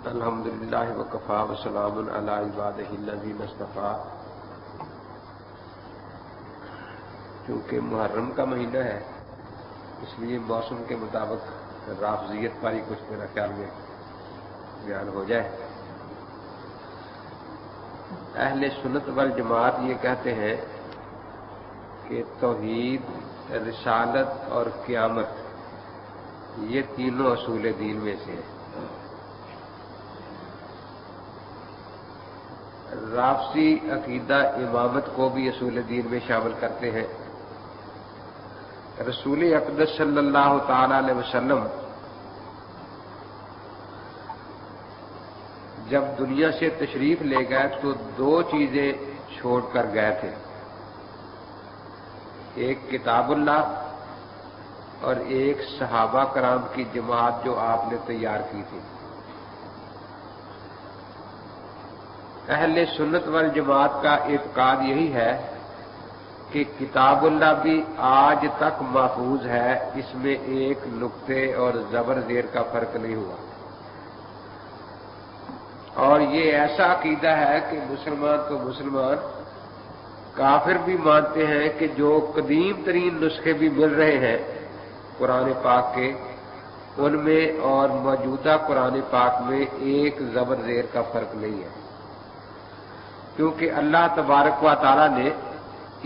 الحمدللہ وکفا وسلام علی عبادہ الذین اصطفیٰ۔ چونکہ محرم کا مہینہ ہے اس لیے موسم کے مطابق رافضیت پر ہی کچھ میرا خیال میں بیان ہو جائے۔ اہل سنت والجماعت یہ کہتے ہیں کہ توحید، رسالت اور قیامت یہ تینوں اصول دین میں سے ہیں۔ رافضی عقیدہ امامت کو بھی اصول دین میں شامل کرتے ہیں۔ رسول اقدس صلی اللہ تعالی علیہ وسلم جب دنیا سے تشریف لے گئے تو دو چیزیں چھوڑ کر گئے تھے، ایک کتاب اللہ اور ایک صحابہ کرام کی جماعت جو آپ نے تیار کی تھی۔ اہل سنت والجماعت کا اعتقاد یہی ہے کہ کتاب اللہ بھی آج تک محفوظ ہے، اس میں ایک نقطے اور زبر زیر کا فرق نہیں ہوا، اور یہ ایسا عقیدہ ہے کہ مسلمان تو مسلمان، کافر بھی مانتے ہیں کہ جو قدیم ترین نسخے بھی مل رہے ہیں قرآن پاک کے، ان میں اور موجودہ قرآن پاک میں ایک زبر زیر کا فرق نہیں ہے، کیونکہ اللہ تبارک و تعالی نے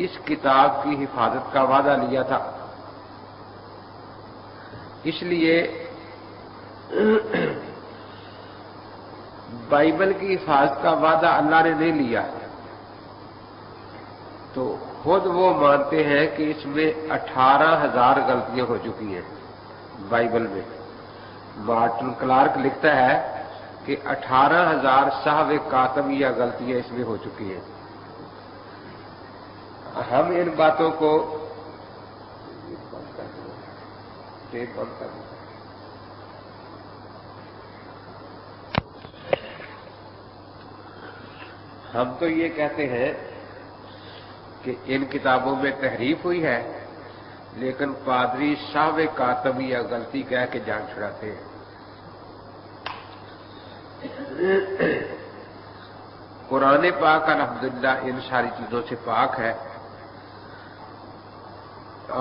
اس کتاب کی حفاظت کا وعدہ لیا تھا۔ اس لیے بائبل کی حفاظت کا وعدہ اللہ نے نہیں لیا، تو خود وہ مانتے ہیں کہ اس میں 18,000 غلطیاں ہو چکی ہیں بائبل میں۔ مارٹن کلارک لکھتا ہے کہ 18,000 سہو کاتب یا غلطیاں اس میں ہو چکی ہیں۔ ہم ان باتوں کو ہم تو یہ کہتے ہیں کہ ان کتابوں میں تحریف ہوئی ہے، لیکن پادری سہو کاتب یا غلطی کہہ کے جان چھڑاتے ہیں۔ قرآن پاک الحمدللہ ان ساری چیزوں سے پاک ہے،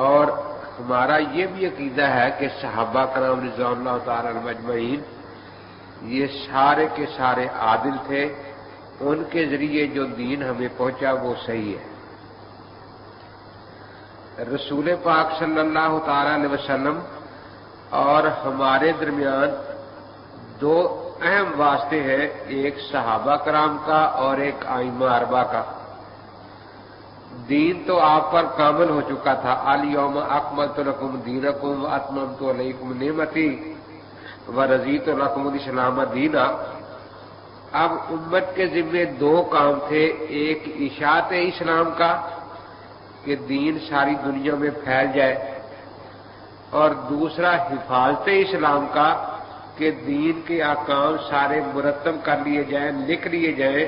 اور ہمارا یہ بھی عقیدہ ہے کہ صحابہ کرام رضوان اللہ تعالی عنہم اجمعین یہ سارے کے سارے عادل تھے، ان کے ذریعے جو دین ہمیں پہنچا وہ صحیح ہے۔ رسول پاک صلی اللہ تعالی علیہ وسلم اور ہمارے درمیان دو اہم واسطے ہیں، ایک صحابہ کرام کا اور ایک ائمہ اربعہ کا۔ دین تو آپ پر کامل ہو چکا تھا، الیوم اکملت لکم دینکم واتممت علیکم نعمتی ورضیت لکم الاسلام دینا۔ اب امت کے ذمے دو کام تھے، ایک اشاعت اسلام کا کہ دین ساری دنیا میں پھیل جائے، اور دوسرا حفاظت اسلام کا کہ دین کے احکام سارے مرتب کر لیے جائیں، لکھ لیے جائیں،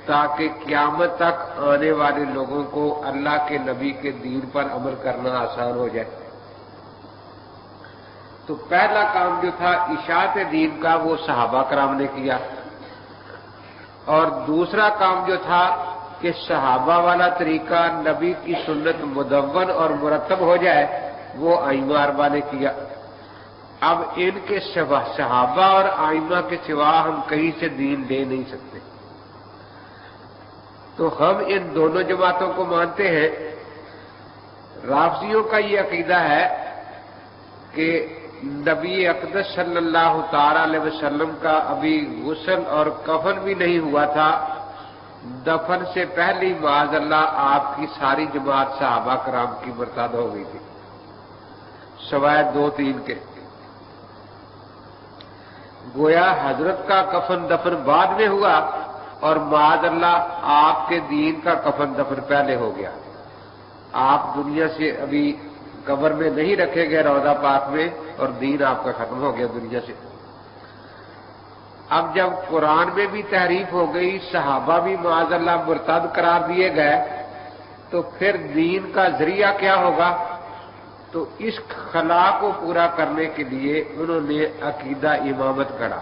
تاکہ قیامت تک آنے والے لوگوں کو اللہ کے نبی کے دین پر عمل کرنا آسان ہو جائے۔ تو پہلا کام جو تھا اشاعت دین کا وہ صحابہ کرام نے کیا، اور دوسرا کام جو تھا کہ صحابہ والا طریقہ نبی کی سنت مدون اور مرتب ہو جائے وہ ائمہ اربعہ نے کیا۔ اب ان کے سوا صحابہ اور ائمہ کے سوا ہم کہیں سے دین لے نہیں سکتے، تو ہم ان دونوں جماعتوں کو مانتے ہیں۔ رافضیوں کا یہ عقیدہ ہے کہ نبی اقدس صلی اللہ تعالی علیہ وسلم کا ابھی غسل اور کفن بھی نہیں ہوا تھا، دفن سے پہلے ہی معاذ اللہ آپ کی ساری جماعت صحابہ کرام کی مرتد ہو گئی تھی، سوائے 2-3 کے۔ گویا حضرت کا کفن دفن بعد میں ہوا، اور معاذ اللہ آپ کے دین کا کفن دفن پہلے ہو گیا۔ آپ دنیا سے ابھی قبر میں نہیں رکھے گئے روضہ پاک میں، اور دین آپ کا ختم ہو گیا دنیا سے۔ اب جب قرآن میں بھی تحریف ہو گئی، صحابہ بھی معاذ اللہ مرتد قرار دیے گئے، تو پھر دین کا ذریعہ کیا ہوگا؟ تو اس خلا کو پورا کرنے کے لیے انہوں نے عقیدہ امامت گڑھا،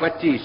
25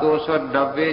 290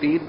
3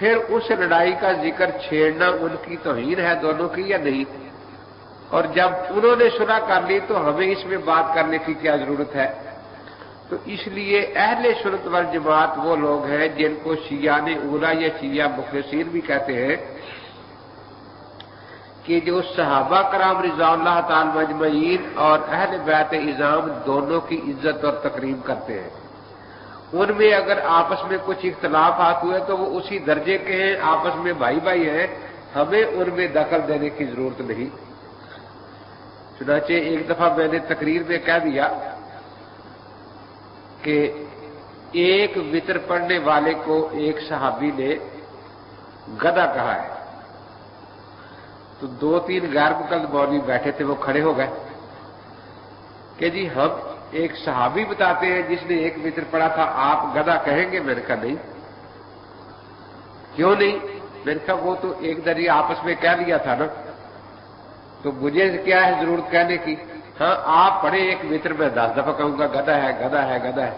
پھر اس لڑائی کا ذکر چھیڑنا ان کی توہین ہے دونوں کی یا نہیں؟ اور جب انہوں نے صلح کر لی تو ہمیں اس میں بات کرنے کی کیا ضرورت ہے؟ تو اس لیے اہل سنت والجماعت وہ لوگ ہیں جن کو شیعہ نے اولا یا شیعہ مخلصین بھی کہتے ہیں کہ جو صحابہ کرام رضوان اللہ تعالی مجمعین اور اہل بیت اعظام دونوں کی عزت اور تکریم کرتے ہیں۔ ان میں اگر آپس میں کچھ اختلافات ہوئے تو وہ اسی درجے کے ہیں، آپس میں بھائی بھائی ہیں، ہمیں ان میں دخل دینے کی ضرورت نہیں۔ چنانچہ ایک دفعہ میں نے تقریر میں کہہ دیا کہ ایک وتر پڑھنے والے کو ایک صحابی نے گدھا کہا ہے، تو 2-3 غیر مقلد مولوی بیٹھے تھے، وہ کھڑے ہو گئے کہ جی ہم ایک صحابی بتاتے ہیں جس نے ایک وتر پڑھا تھا، آپ گدھا کہیں گے؟ میں نے کہا نہیں۔ کیوں نہیں؟ میں نے کہا وہ تو ایک درجہ آپس میں کہہ لیا تھا نا، تو مجھے کیا ہے ضرورت کہنے کی؟ ہاں آپ پڑھیں ایک وتر، میں 10 دفعہ کہوں گا گدھا ہے گدھا ہے گدھا ہے،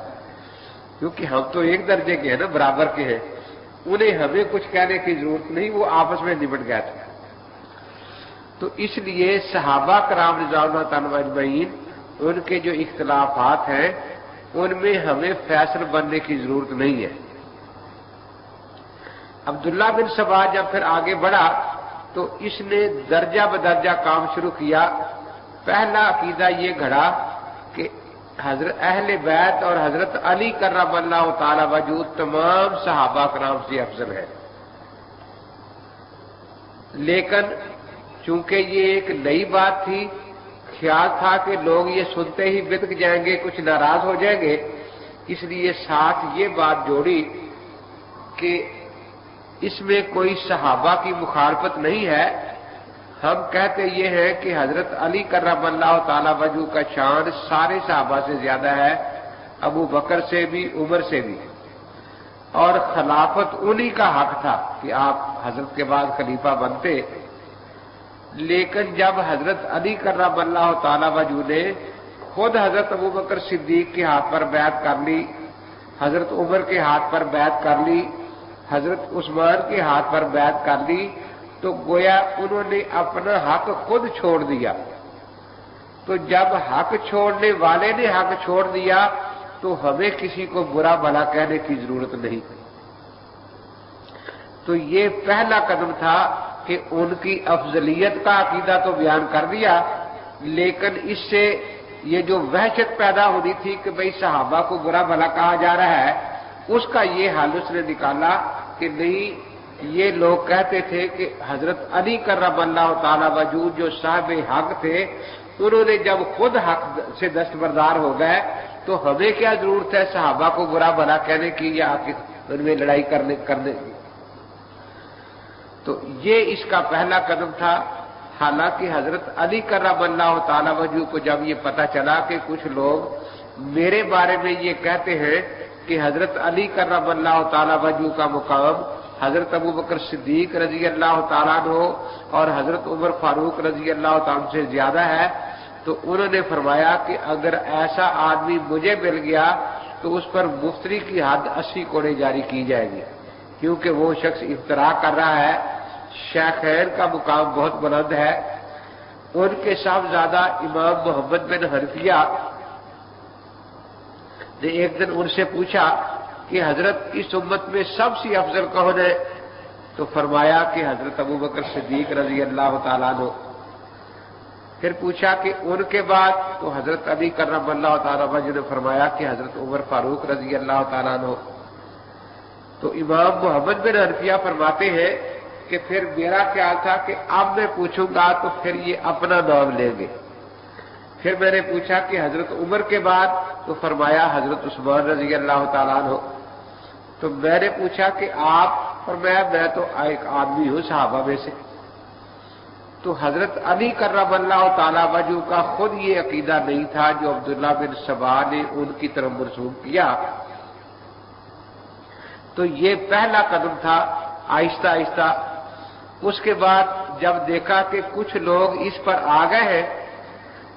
کیونکہ ہم تو ایک درجے کے ہیں نا، برابر کے ہیں، انہیں ہمیں کچھ کہنے کی ضرورت نہیں، وہ آپس میں نمٹ گئے تھے۔ تو اس لیے صحابہ کرام رضوان اللہ تعالی اجمعین ان کے جو اختلافات ہیں ان میں ہمیں فیصل بننے کی ضرورت نہیں ہے۔ عبداللہ بن سبا جب پھر آگے بڑھا تو اس نے درجہ بدرجہ کام شروع کیا۔ پہلا عقیدہ یہ گھڑا کہ حضرت اہل بیت اور حضرت علی کرم اللہ تعالی وجہ تمام صحابہ کرام سے افضل ہے، لیکن چونکہ یہ ایک نئی بات تھی، خیال تھا کہ لوگ یہ سنتے ہی بدک جائیں گے، کچھ ناراض ہو جائیں گے، اس لیے ساتھ یہ بات جوڑی کہ اس میں کوئی صحابہ کی مخالفت نہیں ہے، ہم کہتے یہ ہیں کہ حضرت علی کرم اللہ تعالی وجہ کا شان سارے صحابہ سے زیادہ ہے، ابو بکر سے بھی، عمر سے بھی، اور خلافت انہی کا حق تھا کہ آپ حضرت کے بعد خلیفہ بنتے۔ لیکن جب حضرت علی کرم اللہ تعالی وجہ نے خود حضرت ابو بکر صدیق کے ہاتھ پر بیعت کر لی، حضرت عمر کے ہاتھ پر بیعت کر لی، حضرت عثمان کے ہاتھ پر بیعت کر لی، تو گویا انہوں نے اپنا حق خود چھوڑ دیا۔ تو جب حق چھوڑنے والے نے حق چھوڑ دیا تو ہمیں کسی کو برا بھلا کہنے کی ضرورت نہیں۔ تو یہ پہلا قدم تھا کہ ان کی افضلیت کا عقیدہ تو بیان کر دیا، لیکن اس سے یہ جو وحشت پیدا ہونی تھی کہ بھئی صحابہ کو برا بھلا کہا جا رہا ہے، اس کا یہ حل اس نے نکالا کہ نہیں، یہ لوگ کہتے تھے کہ حضرت علی کرم اللہ تعالی وجہ جو صاحب حق تھے، انہوں نے جب خود حق سے دستبردار ہو گئے تو ہمیں کیا ضرورت ہے صحابہ کو برا بھلا کہنے کی یا ان میں لڑائی کرنے کی۔ تو یہ اس کا پہلا قدم تھا۔ حالانکہ حضرت علی کرم اللہ تعالی وجہ کو جب یہ پتہ چلا کہ کچھ لوگ میرے بارے میں یہ کہتے ہیں کہ حضرت علی کرم اللہ تعالی وجہ کا مقام حضرت ابو بکر صدیق رضی اللہ تعالیٰ عنہ اور حضرت عمر فاروق رضی اللہ تعالیٰ سے زیادہ ہے، تو انہوں نے فرمایا کہ اگر ایسا آدمی مجھے مل گیا تو اس پر مفتری کی حد 80 کوڑے جاری کی جائے گی، کیونکہ وہ شخص افترا کر رہا ہے۔ شیخین کا مقام بہت بلند ہے۔ ان کے صاحبزادہ امام محمد بن حنفیہ نے ایک دن ان سے پوچھا کہ حضرت اس امت میں سب سے افضل کون ہے؟ تو فرمایا کہ حضرت ابو بکر صدیق رضی اللہ تعالیٰ عنہ۔ پھر پوچھا کہ ان کے بعد؟ تو حضرت علی کرم اللہ تعالیٰ عنہ نے فرمایا کہ حضرت عمر فاروق رضی اللہ تعالیٰ عنہ۔ تو امام محمد بن حنفیہ فرماتے ہیں کہ پھر میرا خیال تھا کہ اب میں پوچھوں گا تو پھر یہ اپنا نام لیں گے۔ پھر میں نے پوچھا کہ حضرت عمر کے بعد؟ تو فرمایا حضرت عثمان رضی اللہ تعالیٰ عنہ۔ تو میں نے پوچھا کہ آپ؟ فرمایا میں تو ایک آدمی ہوں صحابہ میں سے۔ تو حضرت علی کرم اللہ تعالی وجہ کا خود یہ عقیدہ نہیں تھا جو عبداللہ بن سبا نے ان کی طرف مرسوم کیا۔ تو یہ پہلا قدم تھا۔ آہستہ آہستہ اس کے بعد جب دیکھا کہ کچھ لوگ اس پر آ گئے ہیں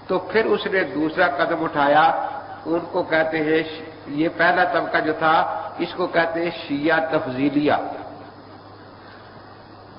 تو پھر اس نے دوسرا قدم اٹھایا۔ ان کو کہتے ہیں، یہ پہلا طبقہ جو تھا اس کو کہتے ہیں شیعہ تفضیلیہ۔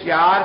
4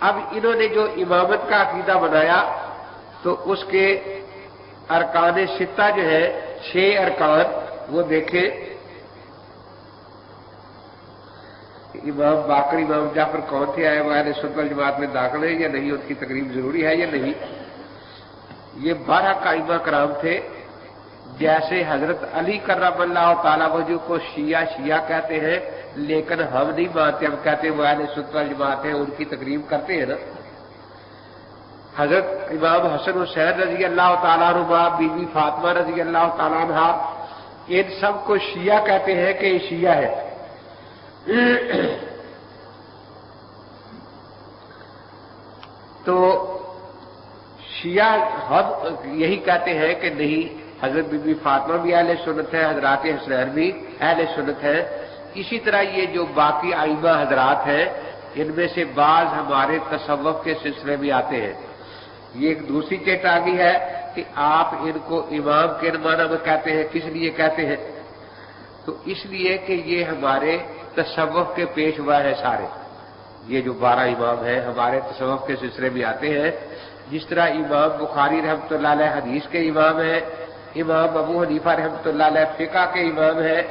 اب انہوں نے جو امامت کا عقیدہ بنایا تو اس کے ارکان ستہ جو ہے 6 ارکان وہ دیکھیں. امام باقر امام جعفر کون تھے، آئے وہ اہل سنت والجماعت میں داخل ہے یا نہیں، ان کی تقریب ضروری ہے یا نہیں. یہ 12 ائمہ کرام تھے. جیسے حضرت علی کرم اللہ تعالیٰ وجہ کو شیعہ کہتے ہیں، لیکن ہم نہیں مانتے، ہم کہتے ہیں وہ اہل سنت والجماعت ہیں، ان کی تقریب کرتے ہیں نا. حضرت امام حسن حسین رضی اللہ تعالیٰ عنہ، بی بی فاطمہ رضی اللہ تعالیٰ عنہ، ان سب کو شیعہ کہتے ہیں کہ یہ شیعہ ہے. تو شیعہ ہم یہی کہتے ہیں کہ نہیں، حضرت بی بی فاطمہ بھی اہل سنت ہے، حضرات حسنین بھی اہل سنت ہیں. اسی طرح یہ جو باقی ائمہ حضرات ہیں ان میں سے بعض ہمارے تصوف کے سلسلے میں آتے ہیں. یہ ایک دوسری چیٹاگی ہے کہ آپ ان کو امام کے معنی میں کہتے ہیں. کس لیے کہتے ہیں؟ تو اس لیے کہ یہ ہمارے تصوف کے پیشوا ہے سارے. یہ جو 12 امام ہیں ہمارے تصوف کے سلسلے میں آتے ہیں. جس طرح امام بخاری رحمۃ اللہ علیہ حدیث کے امام ہیں، امام ابو حنیفہ رحمۃ اللہ علیہ فقہ کے امام ہیں،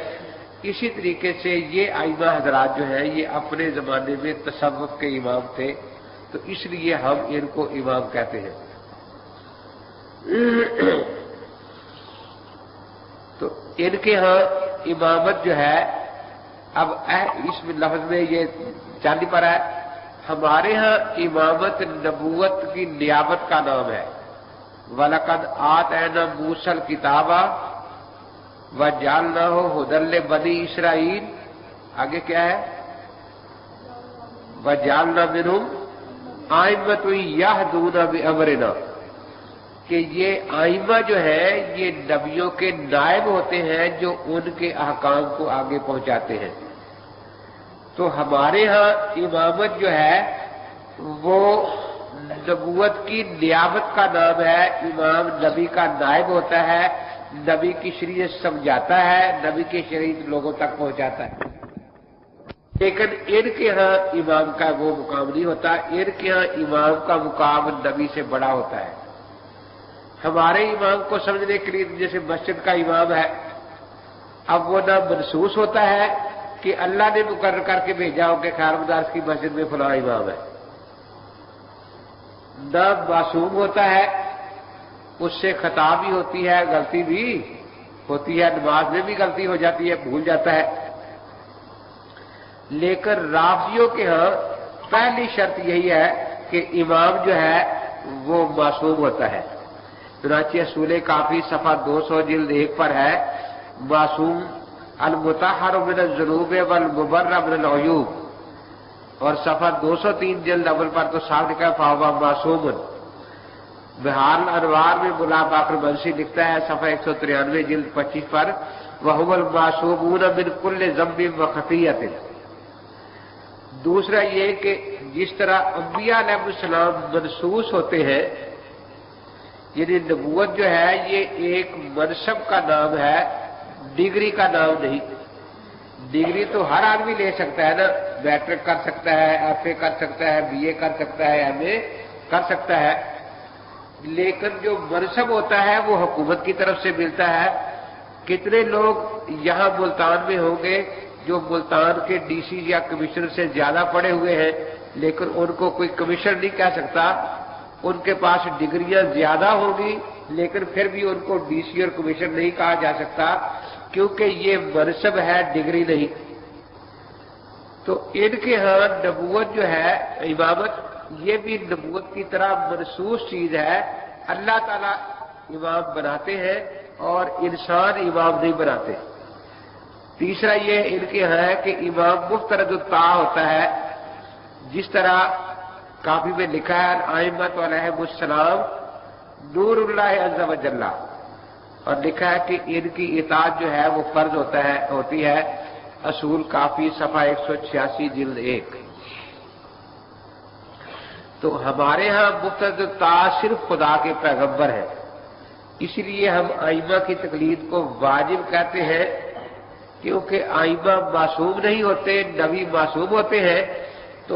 اسی طریقے سے یہ ائمہ حضرات جو ہیں یہ اپنے زمانے میں تصوف کے امام تھے، تو اس لیے ہم ان کو امام کہتے ہیں. تو ان کے ہاں امامت جو ہے، اب اس لفظ میں یہ چاندی پر ہے، ہمارے ہاں امامت نبوت کی نیابت کا نام ہے. وَلَقَدْ آتَيْنَا مُوسَى الْكِتَابَ وَجَعَلْنَاهُ هُدًى لِّبَنِي إِسْرَائِيلَ. آگے کیا ہے؟ وَجَعَلْنَا مِنْهُمْ أَئِمَّةً يَهْدُونَ بِأَمْرِنَا، کہ یہ ائمہ جو ہے یہ نبیوں کے نائب ہوتے ہیں جو ان کے احکام کو آگے پہنچاتے ہیں. تو ہمارے ہاں امامت جو ہے وہ نبوت کی نیابت کا نام ہے. امام نبی کا نائب ہوتا ہے، نبی کی شریعت سمجھاتا ہے، نبی کی شریعت لوگوں تک پہنچاتا ہے. لیکن ان کے ہاں امام کا وہ مقام نہیں ہوتا. ان کے ہاں امام کا مقام نبی سے بڑا ہوتا ہے. ہمارے امام کو سمجھنے کے لیے جیسے مسجد کا امام ہے، اب وہ نہ محسوس ہوتا ہے کہ اللہ نے مقرر کر کے بھیجا ہو کہ خیر مدارس کی مسجد میں فلاں امام ہے، نہ معصوم ہوتا ہے، اس سے خطا بھی ہوتی ہے، غلطی بھی ہوتی ہے، نماز میں بھی غلطی ہو جاتی ہے، بھول جاتا ہے. لیکن رافضیوں کے ہاں پہلی شرط یہی ہے کہ امام جو ہے وہ معصوم ہوتا ہے. چنانچہ اصول کافی صفحہ 200 جلد 1 پر ہے، معصوم المطہر من الذنوب والمبرأ من العیوب، اور صفحہ 203 جلد اول پر تو صاف لکھا ہے فہو معصوم. بہار الانوار میں ملا باقر منشی لکھتا ہے صفحہ 193 جلد 25 پر وہم المعصومون من کل ذنب وخطیۃ. دوسرا یہ کہ جس طرح انبیاء علیہ السلام منصوص ہوتے ہیں، یعنی نبوت جو ہے یہ ایک منصب کا نام ہے، ڈگری کا نام نہیں. ڈگری تو ہر آدمی لے سکتا ہے نا، میٹرک کر سکتا ہے، ایف اے کر سکتا ہے، بی اے کر سکتا ہے، ایم اے کر سکتا ہے. لیکن جو منصب ہوتا ہے وہ حکومت کی طرف سے ملتا ہے. کتنے لوگ یہاں ملتان میں ہوں گے جو ملتان کے ڈی سی یا کمشنر سے زیادہ پڑھے ہوئے ہیں، لیکن ان کو کوئی کمشنر نہیں کہہ سکتا. ان کے پاس ڈگریاں زیادہ ہوں گی لیکن پھر بھی ان کو ڈی سی اور کمشنر نہیں کہا جا سکتا، کیونکہ یہ منصب ہے، ڈگری نہیں. تو ان کے ہاں نبوت جو ہے، امامت، یہ بھی نبوت کی طرح منصوص چیز ہے. اللہ تعالیٰ امام بناتے ہیں اور انسان امام نہیں بناتے. تیسرا یہ ان کے ہاں ہے کہ امام مفترض الطاعہ ہوتا ہے. جس طرح کافی میں لکھا ہے ائمۃ علیہم السلام نور اللہ عز و جل، اور لکھا ہے کہ ان کی اطاعت جو ہے وہ فرض ہوتی ہے. اصول کافی صفحہ 186 جلد 1. تو ہمارے ہاں مفترض الطاعہ صرف خدا کے پیغمبر ہیں، اس لیے ہم ائمہ کی تقلید کو واجب کہتے ہیں، کیونکہ ائمہ معصوم نہیں ہوتے، نبی معصوم ہوتے ہیں. تو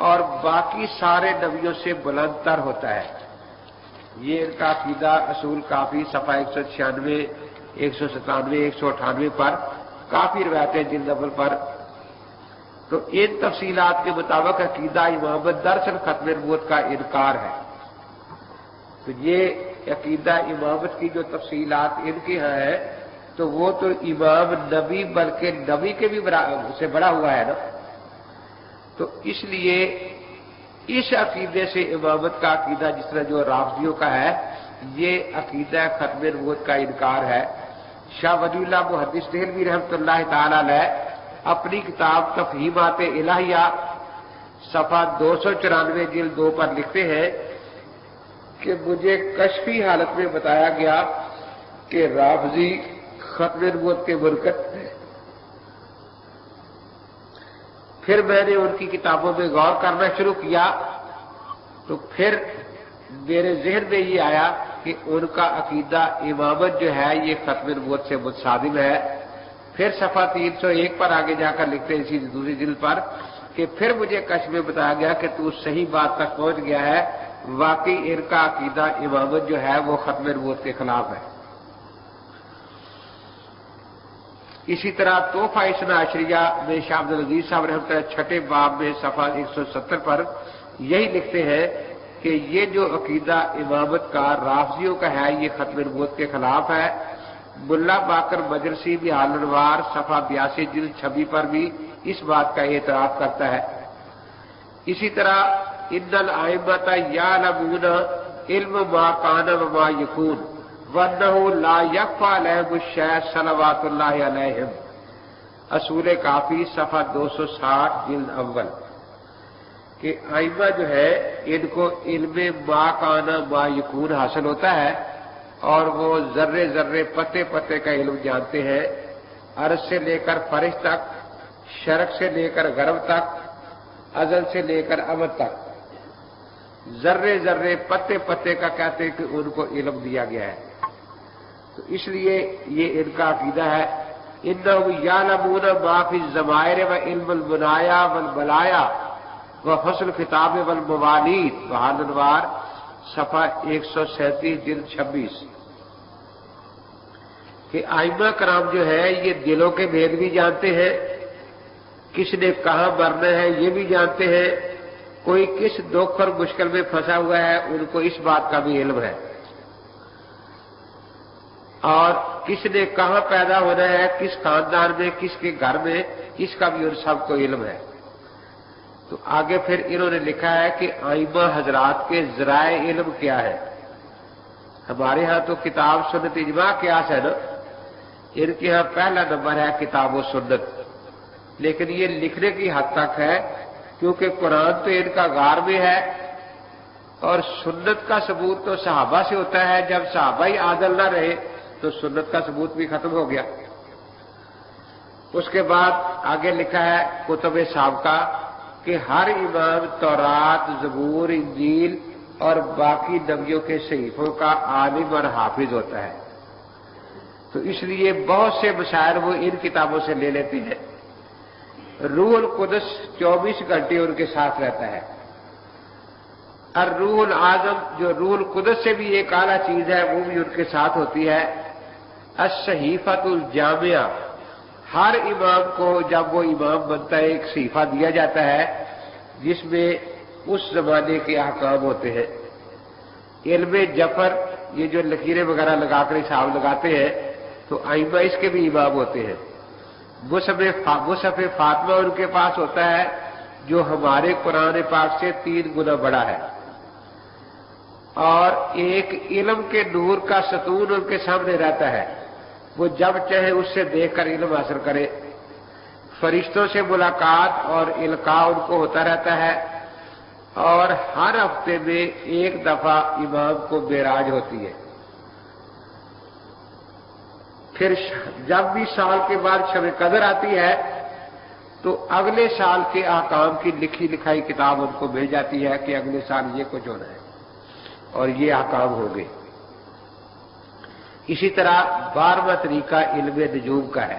اور باقی سارے نبیوں سے بلند تر ہوتا ہے۔ یہ ان کا عقیدہ اصول کافی صفحہ 196، 197، 198 پر کافی روایتیں جلد اول پر۔ تو ان تفصیلات کے مطابق عقیدہ امامت دراصل ختم نبوت کا انکار ہے۔ تو یہ عقیدہ امامت کی جو تفصیلات ان کے ہاں ہے تو وہ تو امام نبی بلکہ نبی کے بھی سے بڑا ہوا ہے نا۔ تو اس لیے اس عقیدے سے امامت کا عقیدہ جس طرح جو رافضیوں کا ہے، یہ عقیدہ ختم نبوت کا انکار ہے۔ شاہ ولی اللہ محدث دہلوی رحمۃ اللہ تعالی علیہ اپنی کتاب تفہیمات الہیہ صفحہ 294 جلد 2 پر لکھتے ہیں کہ مجھے کشفی حالت میں بتایا گیا کہ رافضی ختم نبوت کے منکر ہیں۔ پھر میں نے ان کی کتابوں میں غور کرنا شروع کیا تو پھر میرے ذہن میں یہ آیا کہ ان کا عقیدہ امامت جو ہے یہ ختم نبوت سے متصادم ہے۔ پھر صفحہ 301 پر آگے جا کر لکھتے ہیں اسی دوسری جلد پر کہ پھر مجھے کشف میں بتایا گیا کہ تو صحیح بات تک پہنچ گیا ہے، واقعی ان کا عقیدہ امامت جو ہے وہ ختم نبوت کے خلاف ہے۔ اسی طرح تحفہ اثنا عشریہ میں شاہ عبد العزیز صاحب رحمۃ اللہ چھٹے باب میں صفحہ 170 پر یہی لکھتے ہیں کہ یہ جو عقیدہ امامت کا رافضیوں کا ہے یہ ختم نبوت کے خلاف ہے۔ ملا باقر مجلسی بھی الانوار صفحہ 82 جلد 26 پر بھی اس بات کا اعتراف کرتا ہے۔ اسی طرح ان الائمۃ یعلمون علم ما کان وما یکون وانہ لا یخفی علیہم الشیء صلوات اللہ علیہم، اصول کافی صفحہ 260 جلد اول، کہ ائمہ جو ہے ان کو علم ما کان ما یکون حاصل ہوتا ہے اور وہ ذرے ذرے پتے پتے کا علم جانتے ہیں، عرض سے لے کر فرش تک، شرق سے لے کر غرب تک، ازل سے لے کر ابد تک، ذرے ذرے پتے پتے کا کہتے ہیں کہ ان کو علم دیا گیا ہے۔ تو اس لیے یہ ان کا عقیدہ ہے انہم یعلمون ما فی الضمائر و علم المنایا والبلایا و فصل خطاب والموالید الانوار صفحہ 137 جلد 26، کہ ائمہ کرام جو ہے یہ دلوں کے بھید بھی جانتے ہیں، کس نے کہاں مرنا ہے یہ بھی جانتے ہیں، کوئی کس دکھ اور مشکل میں پھنسا ہوا ہے ان کو اس بات کا بھی علم ہے، اور کس نے کہاں پیدا ہونا ہے، کس خاندان میں، کس کے گھر میں، اس کا بھی ان سب کو علم ہے۔ تو آگے پھر انہوں نے لکھا ہے کہ ائمہ حضرات کے ذرائع علم کیا ہے۔ ہمارے ہاں تو کتاب سنت اجماع قیاس ہے نا، ان کے ہاں پہلا نمبر ہے کتاب و سنت، لیکن یہ لکھنے کی حد تک ہے کیونکہ قرآن تو ان کا غار میں ہے اور سنت کا ثبوت تو صحابہ سے ہوتا ہے، جب صحابہ ہی عادل نہ رہے تو سنت کا ثبوت بھی ختم ہو گیا۔ اس کے بعد آگے لکھا ہے کتب سابقہ کہ ہر امام تورات، زبور، انجیل اور باقی نبیوں کے صحیفوں کا عالم اور حافظ ہوتا ہے، تو اس لیے بہت سے مسائل وہ ان کتابوں سے لے لیتے ہیں۔ روح القدس 24 گھنٹے ان کے ساتھ رہتا ہے۔ الروح العظم جو روح القدس سے بھی ایک اعلیٰ چیز ہے وہ بھی ان کے ساتھ ہوتی ہے۔ الصحیفۃ الجامعہ، ہر امام کو جب وہ امام بنتا ہے ایک صحیفہ دیا جاتا ہے جس میں اس زمانے کے احکام ہوتے ہیں۔ علم جفر، یہ جو لکیریں وغیرہ لگا کر حساب لگاتے ہیں تو ائمہ اس کے بھی امام ہوتے ہیں۔ مصحف فاطمہ ان کے پاس ہوتا ہے جو ہمارے قرآن پاک سے 3 گنا بڑا ہے، اور ایک علم کے نور کا ستون ان کے سامنے رہتا ہے، وہ جب چاہے اس سے دیکھ کر علم حاصل کرے۔ فرشتوں سے ملاقات اور القاء ان کو ہوتا رہتا ہے، اور ہر ہفتے میں 1 دفعہ امام کو معراج ہوتی ہے۔ پھر جب بھی سال کے بعد شب قدر آتی ہے تو اگلے سال کے احکام کی لکھی لکھائی کتاب ان کو مل جاتی ہے کہ اگلے سال یہ کچھ ہونا ہے اور یہ احکام ہو گئے۔ اسی طرح 12واں طریقہ علم نجوم کا ہے۔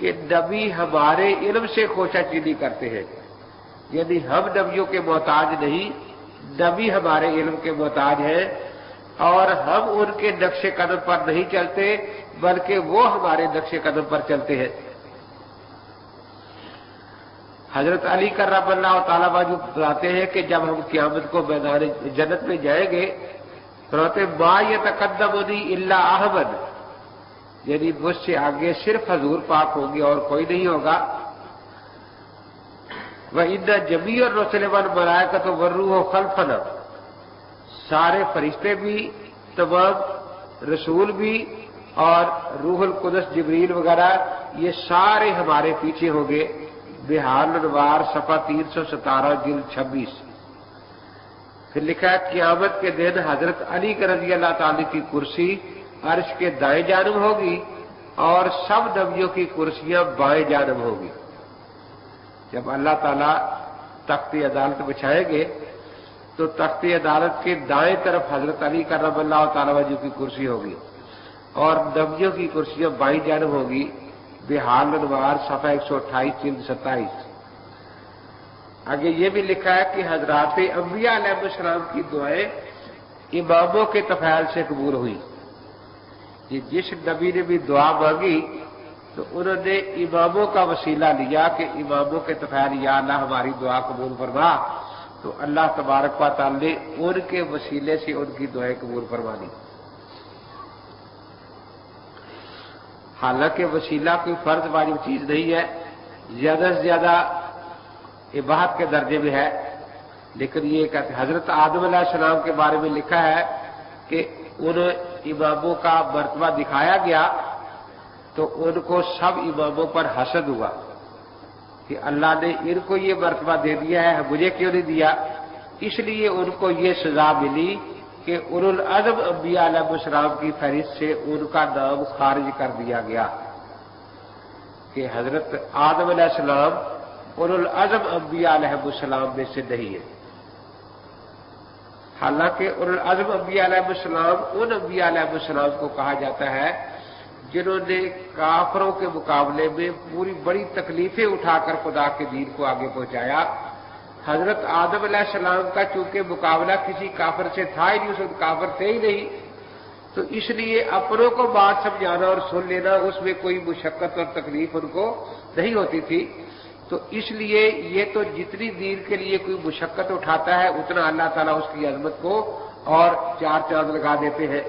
کہ نبی ہمارے علم سے خوشہ چینی کرتے ہیں، یعنی ہم نبیوں کے محتاج نہیں، نبی ہمارے علم کے محتاج ہیں، اور ہم ان کے نقش قدم پر نہیں چلتے بلکہ وہ ہمارے نقش قدم پر چلتے ہیں۔ حضرت علی کرم اللہ تعالیٰ عنہ بتاتے ہیں کہ جب ہم قیامت کو میدان جنت میں جائیں گے فرماتے ما یتقدمنی الا احمد، یعنی مجھ سے آگے صرف حضور پاک ہوں گے اور کوئی نہیں ہوگا۔ وَإِنَّ جَمِيعَ الرُّسُلِ وَالْمَلَائِكَةُ وَالرُّوحُ خَلْفَنَا، سارے فرشتے بھی، تمام رسول بھی اور روح القدس جبریل وغیرہ یہ سارے ہمارے پیچھے ہوں گے۔ بحار الانوار صفحہ 317 جلد 26۔ پھر لکھا ہے قیامت کے دن حضرت علی رضی اللہ تعالی کی کرسی عرش کے دائیں جانب ہوگی اور سب نبیوں کی کرسیاں بائیں جانب ہوگی۔ جب اللہ تعالیٰ تخت عدالت بچھائیں گے تو تخت عدالت کے دائیں طرف حضرت علی کرم اللہ تعالی عنہ کی کرسی ہوگی اور نبیوں کی کرسیاں بائیں جانب ہوگی۔ بحار الانوار صفحہ 128 جلد 27۔ آگے یہ بھی لکھا ہے کہ حضرات انبیاء علیہ السلام کی دعائیں اماموں کے تفعیل سے قبول ہوئی۔ یہ جس نبی نے بھی دعا مانگی تو انہوں نے اماموں کا وسیلہ لیا کہ اماموں کے تفعیل یا اللہ ہماری دعا قبول فرما، تو اللہ تبارک و تعالی نے ان کے وسیلے سے ان کی دعائیں قبول فرما لی۔ حالانکہ وسیلہ کوئی فرض واجب چیز نہیں ہے، زیادہ سے زیادہ اباحت کے درجے میں ہے، لیکن یہ کہتے حضرت آدم علیہ السلام کے بارے میں لکھا ہے کہ ان اماموں کا مرتبہ دکھایا گیا تو ان کو سب اماموں پر حسد ہوا کہ اللہ نے ان کو یہ مرتبہ دے دیا ہے مجھے کیوں نہیں دیا، اس لیے ان کو یہ سزا ملی کہ اولو العزم انبیاء علیہ السلام کی فہرست سے ان کا نام خارج کر دیا گیا کہ حضرت آدم علیہ السلام اولو العزم انبیاء علیہ السلام میں سے نہیں ہے۔ حالانکہ اولو العزم انبیاء علیہ السلام ان انبیاء علیہ السلام کو کہا جاتا ہے جنہوں نے کافروں کے مقابلے میں پوری بڑی تکلیفیں اٹھا کر خدا کے دین کو آگے پہنچایا۔ حضرت آدم علیہ السلام کا چونکہ مقابلہ کسی کافر سے تھا ہی نہیں، اس کافر تھے ہی نہیں، تو اس لیے اپنوں کو بات سمجھانا اور سن لینا اس میں کوئی مشقت اور تکلیف ان کو نہیں ہوتی تھی، تو اس لیے یہ تو جتنی دین کے لیے کوئی مشقت اٹھاتا ہے اتنا اللہ تعالیٰ اس کی عظمت کو اور چار چاند لگا دیتے ہیں۔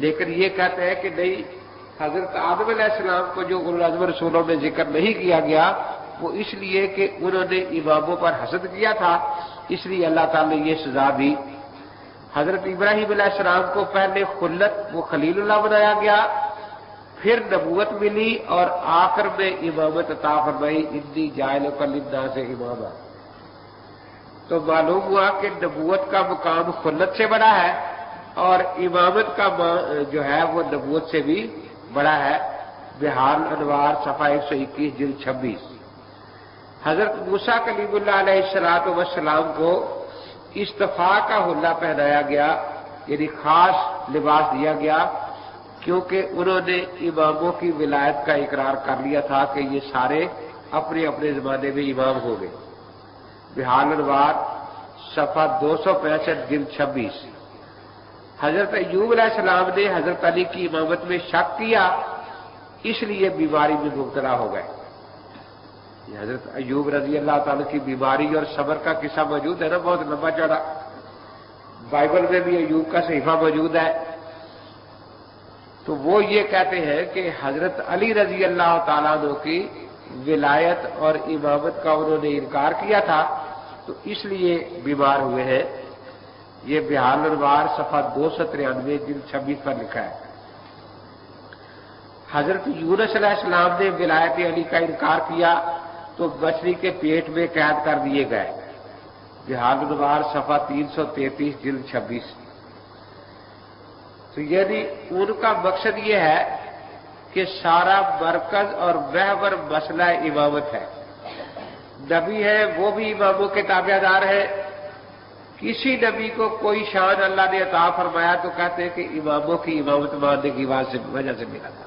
لیکن یہ کہتے ہیں کہ نہیں، حضرت آدم علیہ السلام کو جو اولو العزم رسولوں میں ذکر نہیں کیا گیا وہ اس لیے کہ انہوں نے اماموں پر حسد کیا تھا، اس لیے اللہ تعالیٰ نے یہ سزا دی۔ حضرت ابراہیم علیہ السلام کو پہلے خلت و خلیل اللہ بنایا گیا، پھر نبوت ملی اور آخر میں امامت عطا فرمائی، انی جاعلک للناس اماما۔ تو معلوم ہوا کہ نبوت کا مقام خلت سے بڑا ہے اور امامت کا جو ہے وہ نبوت سے بھی بڑا ہے۔ بحار الانوار صفحہ 121 جلد 26۔ حضرت موسیٰ کلیم اللہ علیہ السلام کو اصطفاء کا حلہ پہنایا گیا، یعنی خاص لباس دیا گیا، کیونکہ انہوں نے اماموں کی ولایت کا اقرار کر لیا تھا کہ یہ سارے اپنے اپنے زمانے میں امام ہو گئے۔ بحار الانوار صفحہ 265 جلد 26۔ حضرت ایوب علیہ السلام نے حضرت علی کی امامت میں شک کیا، اس لیے بیماری میں مبتلا ہو گئے۔ یہ حضرت ایوب رضی اللہ تعالیٰ کی بیماری اور صبر کا قصہ موجود ہے نا، بہت لمبا چوڑا، بائبل میں بھی ایوب کا صحیفہ موجود ہے۔ تو وہ یہ کہتے ہیں کہ حضرت علی رضی اللہ تعالیٰ عنہ کی ولایت اور امامت کا انہوں نے انکار کیا تھا تو اس لیے بیمار ہوئے ہیں۔ یہ بحار الانوار صفحہ 293 جلد 26 پر لکھا ہے۔ حضرت یونس علیہ السلام نے ولایت علی کا انکار کیا تو مچھلی کے پیٹ میں قید کر دیے گئے۔ بحار الانوار صفحہ 333 جلد 26۔ تو یعنی ان کا مقصد یہ ہے کہ سارا مرکز اور محور مسئلہ امامت ہے، نبی ہے وہ بھی اماموں کے تابع دار ہے۔ کسی نبی کو کوئی شان اللہ نے عطا فرمایا تو کہتے ہیں کہ اماموں کی امامت ماننے کی وجہ سے ملا تھا۔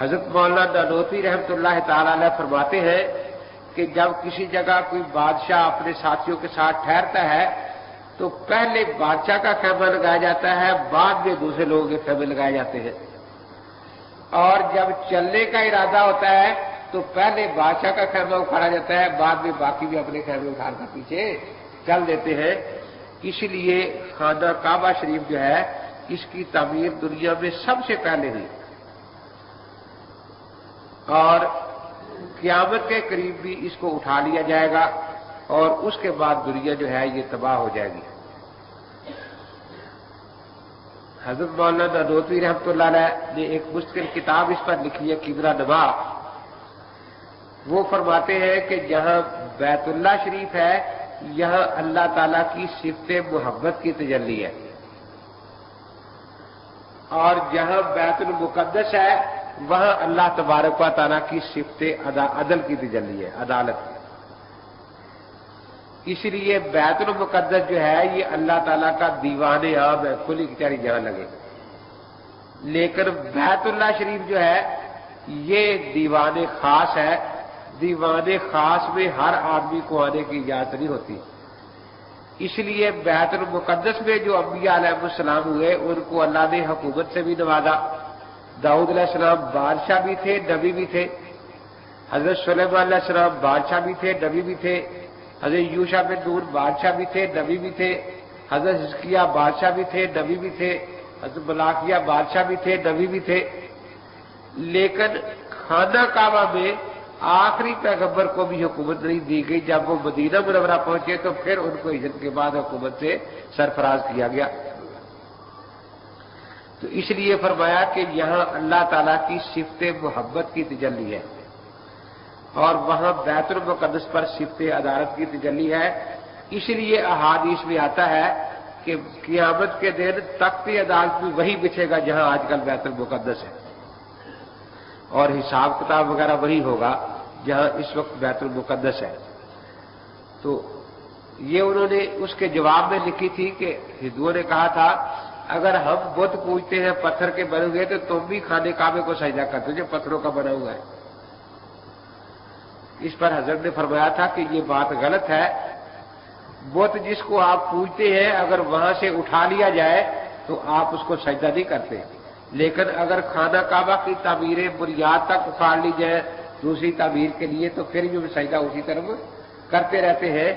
حضرت مولانا نانوتوی رحمۃ اللہ تعالی علیہ فرماتے ہیں کہ جب کسی جگہ کوئی بادشاہ اپنے ساتھیوں کے ساتھ ٹھہرتا ہے تو پہلے بادشاہ کا خیمہ لگایا جاتا ہے، بعد میں دوسرے لوگوں کے خیمے لگائے جاتے ہیں، اور جب چلنے کا ارادہ ہوتا ہے تو پہلے بادشاہ کا خیمہ اکھاڑا جاتا ہے، بعد میں باقی بھی اپنے خیمے اکھاڑ کر پیچھے چل دیتے ہیں۔ اسی لیے خانہ کعبہ شریف جو ہے اس کی تعمیر دنیا میں سب سے پہلے ہوئی، اور قیامت کے قریب بھی اس کو اٹھا لیا جائے گا، اور اس کے بعد دنیا جو ہے یہ تباہ ہو جائے گی۔ حضرت مولانا نانوتوی رحمۃ اللہ علیہ نے ایک مستقل کتاب اس پر لکھی ہے، قبلہ نما۔ وہ فرماتے ہیں کہ جہاں بیت اللہ شریف ہے یہاں اللہ تعالی کی صفت محبت کی تجلی ہے، اور جہاں بیت المقدس ہے وہاں اللہ تبارک و تعالیٰ کی صفت عدل کی تجلی ہے، عدالت کی۔ اس لیے بیت المقدس جو ہے یہ اللہ تعالیٰ کا دیوان عام ہے، کھلی کچہری جہاں لگے، لیکن بیت اللہ شریف جو ہے یہ دیوان خاص ہے۔ دیوان خاص میں ہر آدمی کو آنے کی اجازت نہیں ہوتی، اس لیے بیت المقدس میں جو انبیاء علیہ السلام ہوئے ان کو اللہ نے حکومت سے بھی نوازا۔ داؤد علیہ السلام بادشاہ بھی تھے، نبی بھی تھے۔ حضرت سلیمان علیہ السلام بادشاہ بھی تھے، نبی بھی تھے۔ حضرت یوشع بن نون بادشاہ بھی تھے، نبی بھی تھے۔ حضرت حزقیہ بادشاہ بھی تھے، نبی بھی تھے۔ حضرت ملاکیہ بادشاہ بھی تھے، نبی بھی تھے۔ لیکن خانہ کعبہ میں آخری پیغمبر کو بھی حکومت نہیں دی گئی۔ جب وہ مدینہ منورہ پہنچے تو پھر ان کو ہجرت کے بعد حکومت سے سرفراز کیا گیا۔ تو اس لیے فرمایا کہ یہاں اللہ تعالیٰ کی صفت محبت کی تجلی ہے، اور وہاں بیت المقدس پر صفت عدالت کی تجلی ہے۔ اس لیے احادیث میں آتا ہے کہ قیامت کے دن تخت عدالت بھی وہی بچھے گا جہاں آج کل بیت المقدس ہے، اور حساب کتاب وغیرہ وہی ہوگا جہاں اس وقت بیت المقدس ہے۔ تو یہ انہوں نے اس کے جواب میں لکھی تھی کہ ہندوؤں نے کہا تھا اگر ہم بت پوجتے ہیں پتھر کے بنے ہوئے تو تم بھی خانہ کعبے کو سجدہ کرتے ہو جو پتھروں کا بنا ہوا ہے۔ اس پر حضرت نے فرمایا تھا کہ یہ بات غلط ہے، بت جس کو آپ پوجتے ہیں اگر وہاں سے اٹھا لیا جائے تو آپ اس کو سجدہ نہیں کرتے، لیکن اگر خانہ کعبہ کی تعمیریں بنیاد تک اکھاڑ لی جائے دوسری تعمیر کے لیے تو پھر بھی سجدہ اسی طرف کرتے رہتے ہیں۔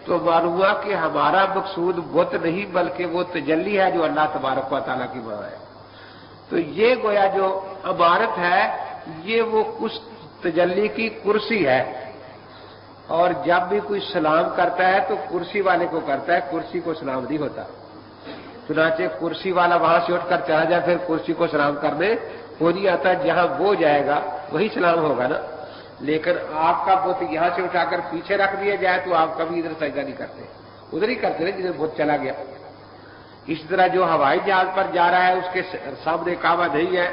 تو معلوم ہوا کہ ہمارا مقصود بت نہیں بلکہ وہ تجلی ہے جو اللہ تبارک و تعالیٰ کی وہاں ہے۔ تو یہ گویا جو عمارت ہے یہ وہ اس تجلی کی کرسی ہے، اور جب بھی کوئی سلام کرتا ہے تو کرسی والے کو کرتا ہے، کرسی کو سلام نہیں ہوتا۔ چنانچہ کرسی والا وہاں سے اٹھ کر چلا جائے پھر کرسی کو سلام کرنے وہ نہیں آتا، جہاں وہ جائے گا وہی سلام ہوگا نا۔ لیکن آپ کا بت یہاں سے اٹھا کر پیچھے رکھ دیا جائے تو آپ کبھی ادھر سجدہ نہیں کرتے، ادھر ہی کرتے جدھر بت چلا گیا۔ اس طرح جو ہوائی جہاز پر جا رہا ہے اس کے سامنے کعبہ نہیں ہے،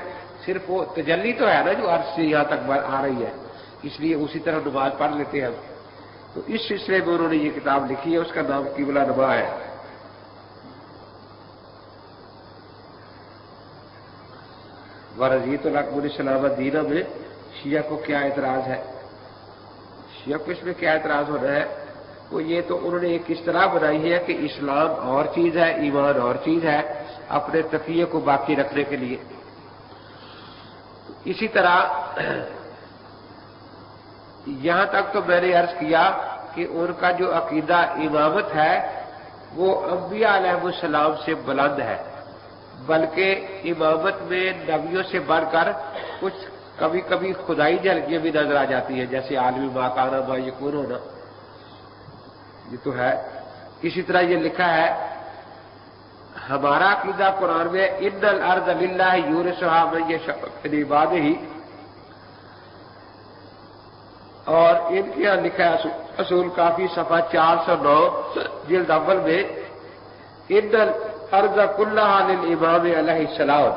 صرف وہ تجلی تو ہے نا جو عرش سے یہاں تک آ رہی ہے، اس لیے اسی طرح نماز پڑھ لیتے ہیں ہم۔ تو اس سلسلے میں انہوں نے یہ کتاب لکھی ہے، اس کا نام قبلہ نما ہے۔ ورضیت لکم الاسلام دینا میں شیعہ کو کیا اعتراض ہے؟ شیعہ کو اس میں کیا اعتراض ہو رہا ہے؟ وہ یہ تو انہوں نے ایک اصطلاح بنائی ہے کہ اسلام اور چیز ہے ایمان اور چیز ہے، اپنے تقیے کو باقی رکھنے کے لیے۔ اسی طرح یہاں تک تو میں نے عرض کیا کہ ان کا جو عقیدہ امامت ہے وہ انبیاء علیہ السلام سے بلند ہے، بلکہ امامت میں نبیوں سے بڑھ کر کچھ کبھی کبھی خدائی جھلکیاں بھی نظر آ جاتی ہیں، جیسے عالم ما کان ما یکون ہونا، یہ تو ہے۔ اسی طرح یہ لکھا ہے ہمارا عقیدہ قرآن میں ان الارض للہ یورثھا من یشاء من عبادہ، اور ان کے یہاں لکھا ہے اصول کافی صفحہ 409 جلد اول میں ان الارض کلھا للامام علیہ السلام،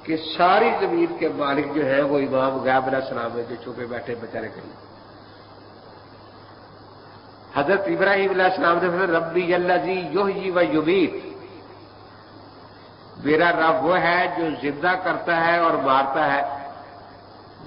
کہ ساری زمین کے مالک جو ہیں وہ امام غیب علیہ السلام ہے جو چھپے بیٹھے بیچارے کریں۔ حضرت ابراہیم علیہ السلام نے فرمایا ربی الذی یحیی و یمیت، میرا رب وہ ہے جو زندہ کرتا ہے اور مارتا ہے۔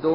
2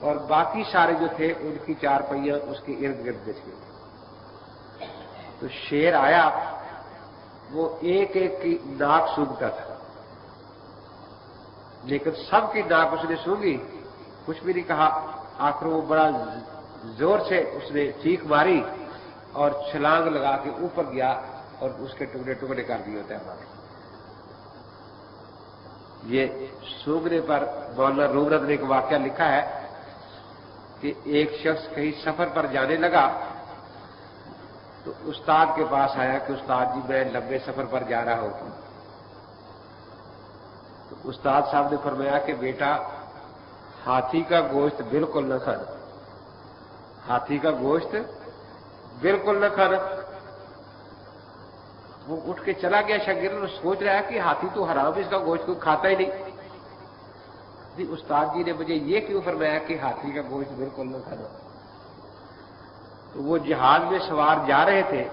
اور باقی سارے جو تھے ان کی چارپائیاں اس کے ارد گرد بچ گئی۔ تو شیر آیا، وہ ایک ایک کی ناک سونگتا تھا، لیکن سب کی ناک اس نے سونگی، کچھ بھی نہیں کہا۔ آخر وہ بڑا زور سے اس نے چیخ ماری اور چھلانگ لگا کے اوپر گیا اور اس کے ٹکڑے ٹکڑے کر دیے ہوتے ہیں ہمارے۔ یہ سونگنے پر مولانا روم رد نے ایک واقعہ لکھا ہے کہ ایک شخص کہیں سفر پر جانے لگا تو استاد کے پاس آیا کہ استاد جی میں لمبے سفر پر جا رہا ہوں۔ تو استاد صاحب نے فرمایا کہ بیٹا ہاتھی کا گوشت بالکل نہ کھانا، ہاتھی کا گوشت بالکل نہ کھانا۔ وہ اٹھ کے چلا گیا شاگرد، سوچ رہا ہے کہ ہاتھی تو حرام، اس کا گوشت کوئی کھاتا ہی نہیں۔ جی استاد جی نے مجھے یہ کیوں فرمایا کہ ہاتھی کا گوشت بالکل نہ کھانا؟ تو وہ جہاز میں سوار جا رہے تھے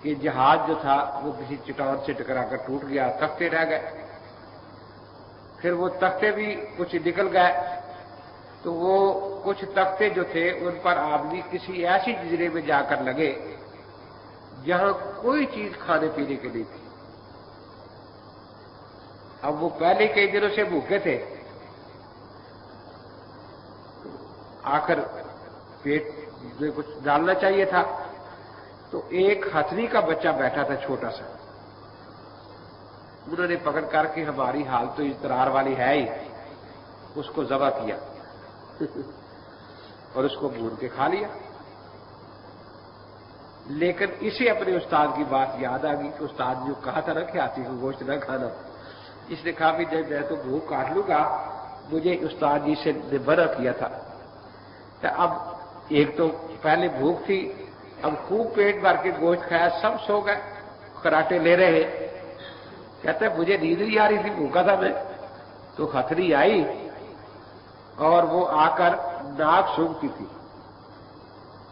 کہ جہاز جو تھا وہ کسی چٹان سے ٹکرا کر ٹوٹ گیا، تختے رہ گئے، پھر وہ تختے بھی کچھ نکل گئے، تو وہ کچھ تختے جو تھے ان پر آدمی کسی ایسی جزیرے میں جا کر لگے جہاں کوئی چیز کھانے پینے کے لیے تھی۔ اب وہ پہلے کئی دنوں سے بھوکے تھے، آخر پیٹ میں کچھ ڈالنا چاہیے تھا، تو ایک ہتھنی کا بچہ بیٹھا تھا چھوٹا سا، انہوں نے پکڑ کر کے ہماری حال تو اضطرار والی ہے ہی، اس کو ذبح کیا اور اس کو بھون کے کھا لیا۔ لیکن اسے اپنے استاد کی بات یاد آ گئی کہ استاد جو کہا تھا نا کہ ہاتھی کو گوشت نہ کھانا، اس نے کہا بھی میں تو بھوک کاٹ لوں گا، مجھے استاد جی سے نے منع کیا تھا۔ اب ایک تو پہلے بھوک تھی، اب خوب پیٹ بھر کے گوشت کھایا، سب سو گئے، خراٹے لے رہے ہیں۔ کہتا ہے مجھے نیند نہیں آ رہی تھی، بھوکا تھا میں، تو ہتھنی آئی اور وہ آ کر ناک سونگتی تھی۔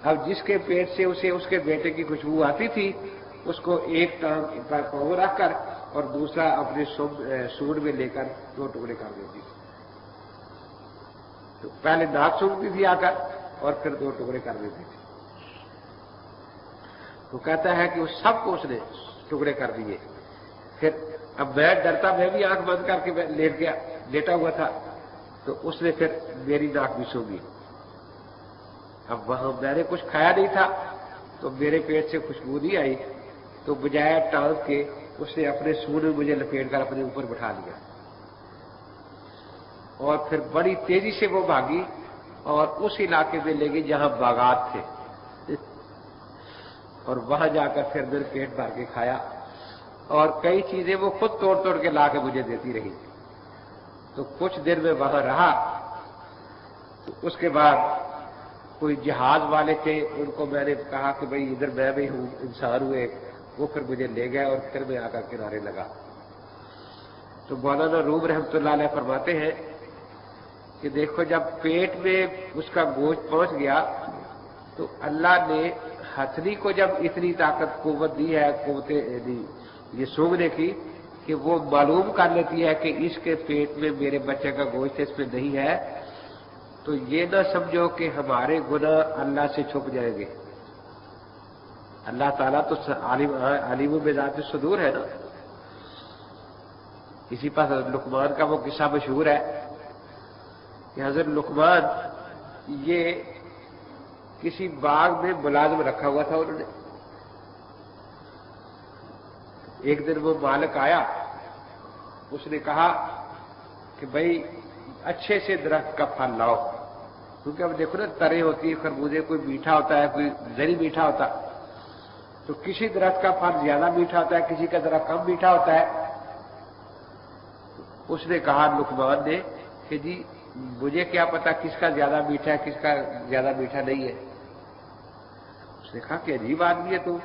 اب جس کے پیٹ سے اسے اس کے بیٹے کی خوشبو آتی تھی، اس کو ایک ٹانگ پر پاؤں رکھ کر اور دوسرا اپنے سونڈ میں لے کر دو ٹکڑے کر دیتی تھی۔ تو پہلے ناک سونگتی تھی آ کر اور پھر دو ٹکڑے کر دیتی تھی۔ تو کہتا ہے کہ وہ سب کو اس نے ٹکڑے کر دیے۔ پھر اب میں ڈرتا، میں بھی آنکھ بند کر کے لیٹ گیا، لیٹا ہوا تھا، تو اس نے پھر میری ناک بھی سونگی۔ اب وہاں میں نے کچھ کھایا نہیں تھا تو میرے پیٹ سے خوشبو نہیں آئی، تو بجائے ٹانگ کے اس نے اپنے سونے میں مجھے لپیٹ کر اپنے اوپر بٹھا لیا، اور پھر بڑی تیزی سے وہ بھاگی اور اس علاقے میں لے گئی جہاں باغات تھے، اور وہاں جا کر پھر میرے پیٹ بھر کے کھایا، اور کئی چیزیں وہ خود توڑ توڑ کے لا کے مجھے دیتی رہی۔ تو کچھ دیر میں وہاں رہا، تو اس کے بعد کوئی جہاز والے تھے، ان کو میں نے کہا کہ بھئی ادھر میں بھی ہوں، انسان ہوئے، وہ پھر مجھے لے گئے اور پھر میں آ کر کنارے لگا۔ تو مولانا روم رحمۃ اللہ علیہ فرماتے ہیں کہ دیکھو جب پیٹ میں اس کا گوشت پہنچ گیا تو اللہ نے ہتھنی کو جب اتنی طاقت قوت دی ہے، قوت یہ سونگنے کی، کہ وہ معلوم کر لیتی ہے کہ اس کے پیٹ میں میرے بچے کا گوشت اس میں نہیں ہے، تو یہ نہ سمجھو کہ ہمارے گناہ اللہ سے چھپ جائیں گے۔ اللہ تعالیٰ تو عالم بذات الصدور ہے نا۔ اسی پر حضرت لقمان کا وہ قصہ مشہور ہے کہ حضرت لقمان یہ کسی باغ میں ملازم رکھا ہوا تھا انہوں نے۔ ایک دن وہ مالک آیا، اس نے کہا کہ بھائی اچھے سے درخت کا پھل لاؤ، کیونکہ اب دیکھو نا ترے ہوتی ہے، خربوزے کوئی میٹھا ہوتا ہے، کوئی زری میٹھا ہوتا، تو کسی درخت کا پھل زیادہ میٹھا ہوتا ہے، کسی کا ذرا کم میٹھا ہوتا ہے۔ اس نے کہا لقمان نے کہ جی مجھے کیا پتا کس کا زیادہ میٹھا ہے، کس کا زیادہ میٹھا نہیں ہے۔ اس نے کہا کہ عجیب آدمی ہے تو،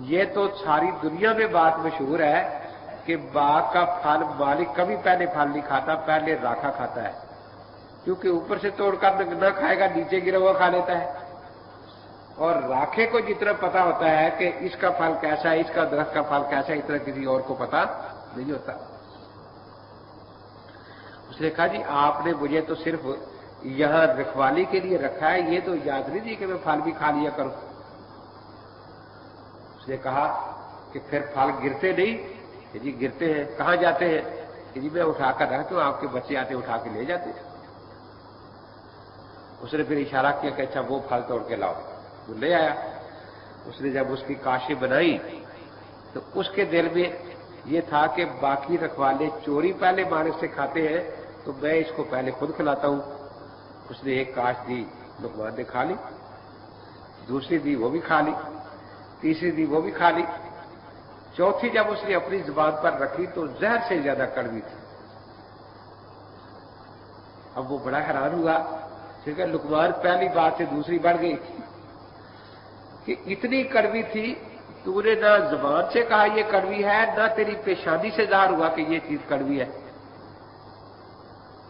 یہ تو ساری دنیا میں بات مشہور ہے کہ باغ کا پھل مالک کبھی پہلے پھل نہیں کھاتا، پہلے راکھا کھاتا ہے، کیونکہ اوپر سے توڑ کر نہ کھائے گا، نیچے گرا ہوا کھا لیتا ہے، اور راکھے کو جتنا پتا ہوتا ہے کہ اس کا پھل کیسا ہے، اس کا درخت کا پھل کیسا ہے، اتنا کسی اور کو پتا نہیں ہوتا۔ اس نے کہا جی آپ نے مجھے تو صرف یہاں رکھوالی کے لیے رکھا ہے، یہ تو یاد نہیں تھی کہ میں پھل بھی کھا لیا کروں۔ اس نے کہا کہ پھر پھل گرتے نہیں؟ کہ جی گرتے ہیں۔ کہاں جاتے ہیں؟ کہ جی میں اٹھا کر رکھتا ہوں، آپ کے بچے آتے اٹھا کے لے جاتے ہیں۔ اس نے پھر اشارہ کیا کہ اچھا وہ پھل توڑ کے لاؤ، وہ لے آیا۔ اس نے جب اس کی کاشی بنائی تو اس کے دل میں یہ تھا کہ باقی رکھوالے چوری پہلے مالک سے کھاتے ہیں تو میں اس کو پہلے خود کھلاتا ہوں۔ اس نے ایک کاش دی، لقمان نے کھا لی، دوسری دی وہ بھی کھا لی، تیسری دی وہ بھی کھا لی، چوتھی جب اس نے اپنی زبان پر رکھی تو زہر سے زیادہ کڑوی تھی۔ اب وہ بڑا حیران ہوا کیونکہ لقمان پہلی بات سے دوسری بڑھ گئی کہ اتنی کڑوی تھی، تو نے نہ زبان سے کہا یہ کڑوی ہے، نہ تیری پیشانی سے ظاہر ہوا کہ یہ چیز کڑوی ہے۔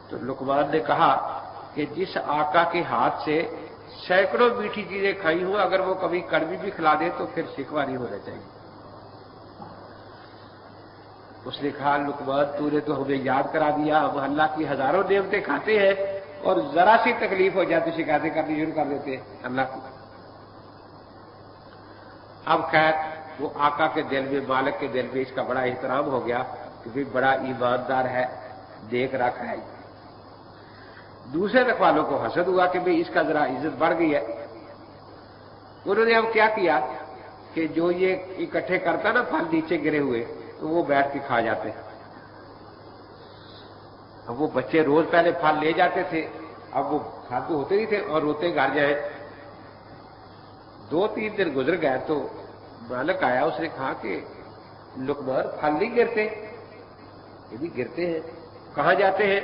تو لقمان نے کہا کہ جس آقا کے ہاتھ سے سینکڑوں میٹھی چیزیں کھائی ہوں، اگر وہ کبھی کڑوی بھی کھلا دے تو پھر شکوہ نہیں ہونا چاہیے۔ اس نے کہا لقمان تو نے تو ہمیں یاد کرا دیا، ہم اللہ کی ہزاروں نعمتیں کھاتے ہیں اور ذرا سی تکلیف ہو جاتی شکایتیں کرنی شروع کر دیتے ہیں اللہ کو۔ اب خیر وہ آقا کے دل میں، مالک کے دل میں اس کا بڑا احترام ہو گیا کہ بھی بڑا ایماندار ہے، دیکھ رکھ ہے۔ دوسرے رکھوالوں کو حسد ہوا کہ بھئی اس کا ذرا عزت بڑھ گئی ہے۔ انہوں نے اب کیا کیا کہ جو یہ اکٹھے کرتا نا پھل نیچے گرے ہوئے تو وہ بیٹھ کے کھا جاتے۔ اب وہ بچے روز پہلے پھل لے جاتے تھے، اب وہ کھاتے ہوتے نہیں تھے اور روتے گھر جائیں۔ 2-3 دن گزر گئے تو مالک آیا، اس نے کہا کہ لقمان پھل نہیں گرتے؟ یہ بھی گرتے ہیں۔ کہاں جاتے ہیں؟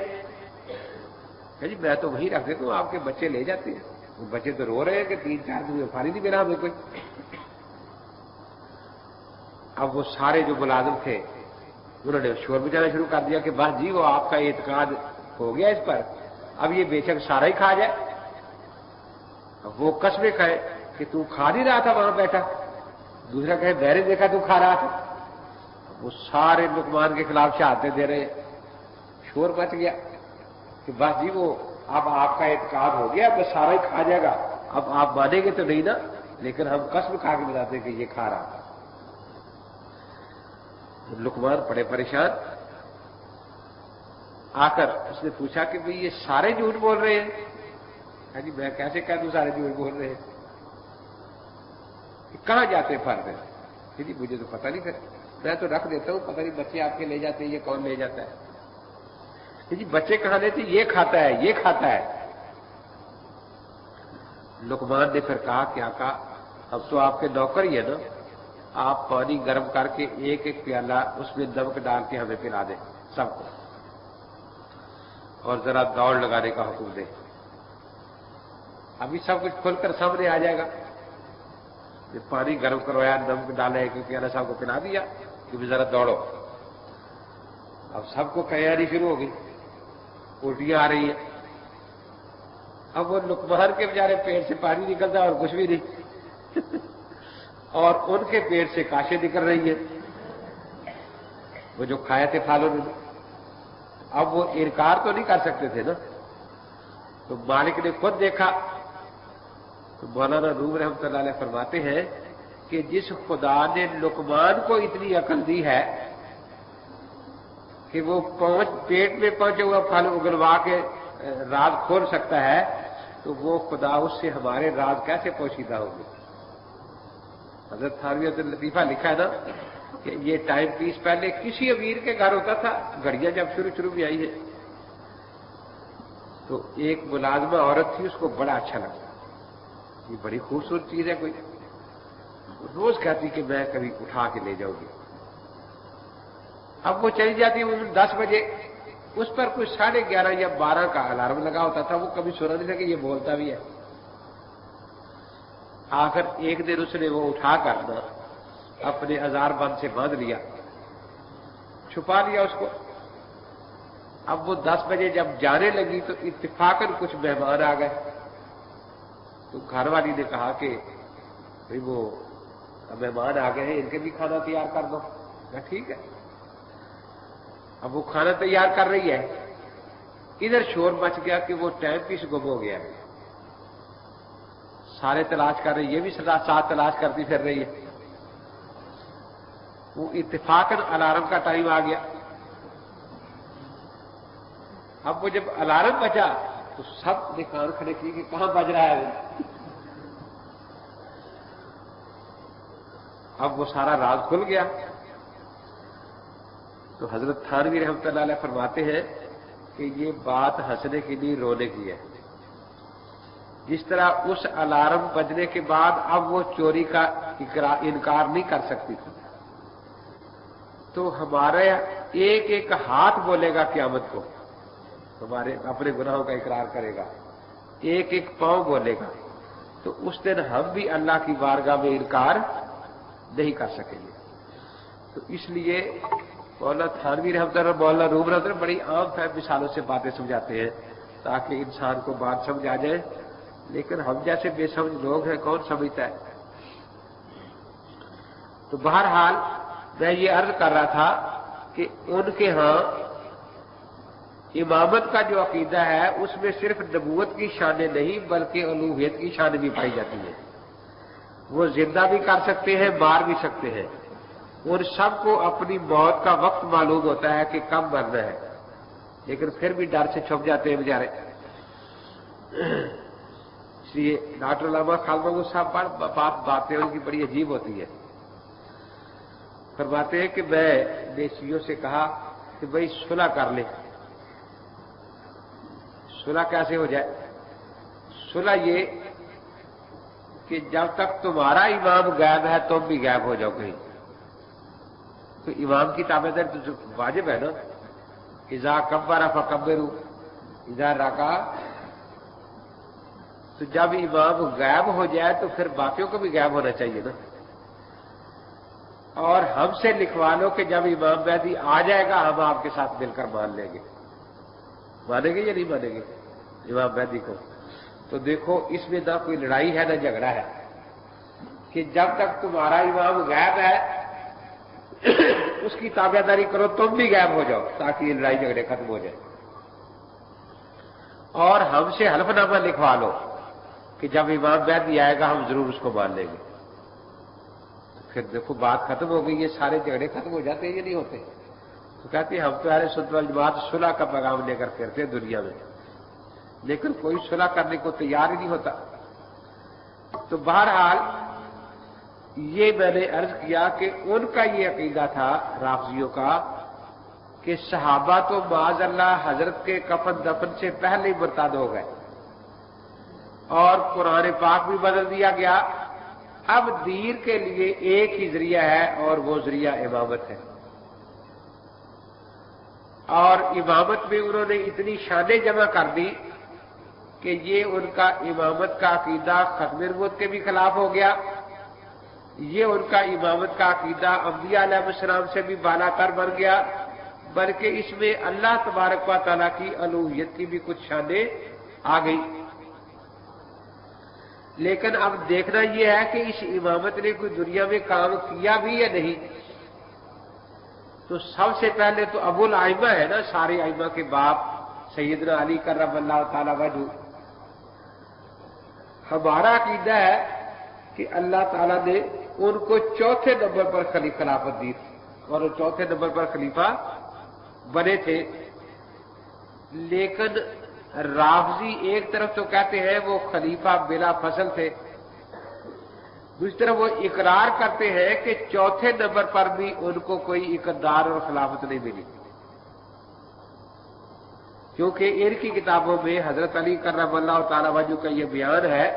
کہ جی میں تو وہیں رکھ دیتا ہوں، آپ کے بچے لے جاتے ہیں۔ وہ بچے تو رو رہے ہیں کہ 3-4 دن میں پھل ہی نہیں ملا ہمیں کوئی۔ اب وہ سارے جو ملازم تھے انہوں نے شور بجانا شروع کر دیا کہ بس جی وہ آپ کا اعتقاد ہو گیا اس پر، اب یہ بے شک سارا ہی کھا جائے۔ اب وہ قسمیں کھائے کہ تو کھا نہیں رہا تھا وہاں بیٹھا، دوسرا کہے میں نے دیکھا تو کھا رہا تھا۔ وہ سارے لقمان کے خلاف شہادتیں دے رہے، شور مچ گیا کہ بس جی وہ اب آپ کا اعتقاد ہو گیا، بس سارا ہی کھا جائے گا، اب آپ مانیں گے تو نہیں نا، لیکن ہم قسم کھا کے بتاتے ہیں کہ یہ کھا رہا تھا۔ لقمان بڑے پریشان، آ کر اس نے پوچھا کہ بھئی یہ سارے جھوٹ بول رہے ہیں؟ کہ جی میں کیسے کہہ دوں سارے جھوٹ بول رہے ہیں؟ کہاں جاتے پھل میں؟ کہ جی مجھے تو پتہ نہیں، پھر میں تو رکھ دیتا ہوں، پتہ نہیں بچے آپ کے لے جاتے ہیں، یہ کون لے جاتا ہے؟ کہ جی بچے کہاں لیتے؟ یہ کھاتا ہے، یہ کھاتا ہے۔ لقمان نے پھر کہا کہ آقا اب تو آپ کے نوکر ہی ہے نا، آپ پانی گرم کر کے ایک ایک پیالہ اس میں نمک ڈال کے ہمیں پلا دیں سب کو، اور ذرا دوڑ لگانے کا حکم دیں، ابھی سب کچھ کھل کر سامنے آ جائے گا۔ پانی گرم کروایا، نمک ڈالا، ایک ایک پیالہ سب کو پلا دیا کہ بھی ذرا دوڑو۔ اب سب کو تیاری شروع ہو گئی، الٹیاں آ رہی ہیں۔ اب وہ لقمان کے بیچارے پیٹ سے پانی نکلتا اور کچھ بھی نہیں اور ان کے پیٹ سے کاشیں نکل رہی ہیں، وہ جو کھائے تھے پھلوں نے۔ اب وہ انکار تو نہیں کر سکتے تھے نا، تو مالک نے خود دیکھا۔ تو مولانا روم رحمۃ اللہ علیہ فرماتے ہیں کہ جس خدا نے لقمان کو اتنی عقل دی ہے کہ وہ پیٹ میں پہنچے ہوا پھل اگلوا کے راز کھول سکتا ہے، تو وہ خدا اس سے ہمارے راز کیسے پوشیدہ ہوگی؟ حضرت تھانوی لطیفہ لکھا ہے نا کہ یہ ٹائم پیس پہلے کسی امیر کے گھر ہوتا تھا، گھڑیاں جب شروع میں آئی ہے تو ایک ملازمہ عورت تھی، اس کو بڑا اچھا لگتا، یہ بڑی خوبصورت چیز ہے، کوئی روز کہتی کہ میں کبھی اٹھا کے لے جاؤں گی۔ اب وہ چلی جاتی 10 بجے، اس پر کوئی 11:30 یا 12 کا الارم لگا ہوتا تھا، وہ کبھی سنا نہیں تھا کہ یہ بولتا بھی ہے۔ آخر ایک دن اس نے وہ اٹھا کر اپنے ہزار بند سے باندھ لیا، چھپا لیا اس کو۔ اب وہ 10 بجے جب جانے لگی تو اتفاقاً کچھ مہمان آ گئے، تو گھر والی نے کہا کہ بھئی وہ مہمان آ گئے ہیں، ان کے بھی کھانا تیار کر دو۔ ٹھیک ہے۔ اب وہ کھانا تیار کر رہی ہے ادھر شور مچ گیا کہ وہ ٹائم پیس گم ہو گیا ہے، سارے تلاش کر رہے، یہ بھی ساتھ تلاش کرتی پھر رہی ہے۔ وہ اتفاقاً الارم کا ٹائم آ گیا۔ اب وہ جب الارم بجا تو سب نے کان کھڑے کیے کہ کہاں بج رہا ہے۔ اب وہ سارا راز کھل گیا۔ تو حضرت تھانوی رحمۃ اللہ علیہ فرماتے ہیں کہ یہ بات ہنسنے کے لیے رونے کی ہے۔ جس طرح اس الارم بجنے کے بعد اب وہ چوری کا انکار نہیں کر سکتی تھی، تو ہمارے ایک ایک ہاتھ بولے گا قیامت کو، ہمارے اپنے گناہوں کا اقرار کرے گا، ایک ایک پاؤں بولے گا، تو اس دن ہم بھی اللہ کی بارگاہ میں انکار نہیں کر سکیں گے۔ تو اس لیے مولانا تھانوی رحمۃ اللہ، مولانا روم رحمۃ اللہ بڑی عام فہم مثالوں سے باتیں سمجھاتے ہیں تاکہ انسان کو بات سمجھ آ جائے، لیکن ہم جیسے بے سمجھ لوگ ہیں کون سمجھتا ہے۔ تو بہرحال میں یہ عرض کر رہا تھا کہ ان کے ہاں امامت کا جو عقیدہ ہے اس میں صرف نبوت کی شانیں نہیں بلکہ الوہیت کی شان بھی پائی جاتی ہے۔ وہ زندہ بھی کر سکتے ہیں، مار بھی سکتے ہیں، اور سب کو اپنی موت کا وقت معلوم ہوتا ہے کہ کب مرنا ہے، لیکن پھر بھی ڈر سے چھپ جاتے ہیں بیچارے۔ اس لیے ڈاکٹر علامہ خالد محمود صاحب پر باتیں ان کی بڑی عجیب ہوتی ہے۔ فرماتے ہیں کہ میں نے سیوں سے کہا کہ بھائی صلح کر لیں۔ صلح کیسے ہو جائے؟ صلح یہ کہ جب تک تمہارا امام غائب ہے تم بھی غائب ہو جاؤ کہیں، تو امام کی تابعداری تو واجب ہے نا۔ اذا کبر فکبروا اذا رکع، تو جب امام غائب ہو جائے تو پھر باقیوں کو بھی غائب ہونا چاہیے نا۔ اور ہم سے لکھوا لو کہ جب امام مہدی آ جائے گا ہم آپ کے ساتھ مل کر مان لیں گے۔ مانیں گے یا نہیں مانیں گے امام مہدی کو؟ تو دیکھو اس میں نہ کوئی لڑائی ہے نہ جھگڑا ہے، کہ جب تک تمہارا امام غائب ہے اس کی تابعداری کرو، تم بھی غائب ہو جاؤ تاکہ یہ لڑائی جھگڑے ختم ہو جائے۔ اور ہم سے حلف نامہ لکھوا لو کہ جب امام مہدی آئے گا ہم ضرور اس کو مان لیں گے۔ پھر دیکھو بات ختم ہو گئی، یہ سارے جھگڑے ختم ہو جاتے ہیں یا نہیں ہوتے؟ تو کہتے ہیں ہم تو اہل سنت والجماعت صلح کا پیغام لے کر پھرتے ہیں دنیا میں، لیکن کوئی صلح کرنے کو تیار ہی نہیں ہوتا۔ تو بہرحال یہ میں نے عرض کیا کہ ان کا یہ عقیدہ تھا رافضیوں کا کہ صحابہ تو معاذ اللہ حضرت کے کفن دفن سے پہلے ہی مرتد ہو گئے، اور قرآن پاک بھی بدل دیا گیا۔ اب دین کے لیے ایک ہی ذریعہ ہے اور وہ ذریعہ امامت ہے، اور امامت میں انہوں نے اتنی شانیں جمع کر دی کہ یہ ان کا امامت کا عقیدہ ختم نبوت کے بھی خلاف ہو گیا، یہ ان کا امامت کا عقیدہ انبیاء علیہ السلام سے بھی بالا تر بن گیا، بلکہ اس میں اللہ تبارک و تعالیٰ کی الوہیت کی بھی کچھ شانیں آ گئی۔ لیکن اب دیکھنا یہ ہے کہ اس امامت نے کوئی دنیا میں کام کیا بھی یا نہیں۔ تو سب سے پہلے تو ابو الائمہ ہے نا، سارے ائمہ کے باپ سیدنا علی کرم اللہ تعالی وجہ۔ ہمارا عقیدہ ہے کہ اللہ تعالیٰ نے ان کو چوتھے نمبر پر خلافت دی تھی، اور وہ چوتھے نمبر پر خلیفہ بنے تھے۔ لیکن رافضی ایک طرف تو کہتے ہیں وہ خلیفہ بلا فصل تھے، دوسری طرف وہ اقرار کرتے ہیں کہ چوتھے نمبر پر بھی ان کو کوئی اقتدار اور خلافت نہیں ملی، کیونکہ ان کی کتابوں میں حضرت علی کرم اللہ تعالی وجہ کا یہ بیان ہے،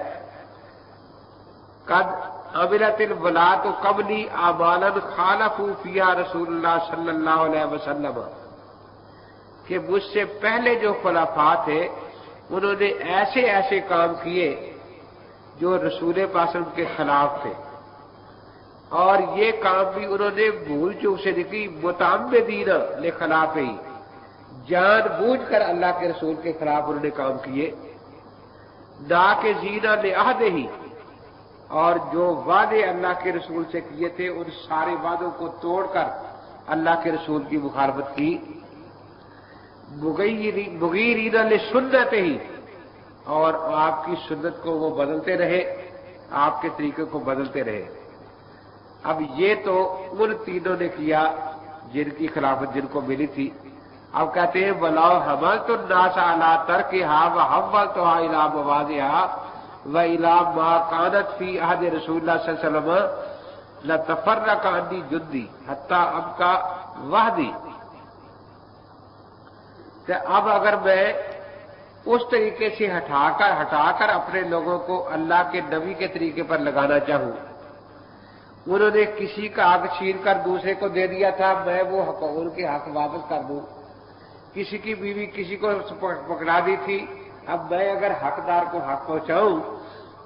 قد عملت الولاۃ قبلی اعمالا خالفوا فیہا رسول اللہ صلی اللہ علیہ وسلم، کہ مجھ سے پہلے جو خلفاء تھے انہوں نے ایسے ایسے کام کیے جو رسول پاک کے خلاف تھے، اور یہ کام بھی انہوں نے بھول چوک سے نہیں، متعمدین لخلاف ہی، جان بوجھ کر اللہ کے رسول کے خلاف انہوں نے کام کیے، ناقضین لعہد ہی، اور جو وعدے اللہ کے رسول سے کیے تھے ان سارے وعدوں کو توڑ کر اللہ کے رسول کی مخالفت کی۔ مغیرین لسنت ہی، اور آپ کی سنت کو وہ بدلتے رہے، آپ کے طریقے کو بدلتے رہے۔ اب یہ تو ان تینوں نے کیا جن کی خلافت جن کو ملی تھی۔ اب کہتے ہیں وَلَوْ حَمَلْتُ النَّاسَ عَلَىٰ تَرْكِهَا وَحَوَّلْتُهَا إِلَىٰ مَوَاضِعِهَا وَإِلَىٰ مَا كَانَتْ فِي عَهْدِ رسول اللہ صلی اللہ علیہ وسلم لَتَفَرَّقَ عَنِّي جُندِي حَتَّىٰ أَبْقَىٰ وَحْدِي۔ کہ اب اگر میں اس طریقے سے ہٹا کر اپنے لوگوں کو اللہ کے نبی کے طریقے پر لگانا چاہوں، انہوں نے کسی کا حق چھین کر دوسرے کو دے دیا تھا، میں وہ حق ان کے حق واپس کر دوں، کسی کی بیوی کسی کو پکڑا دی تھی، اب میں اگر حقدار کو حق پہنچاؤں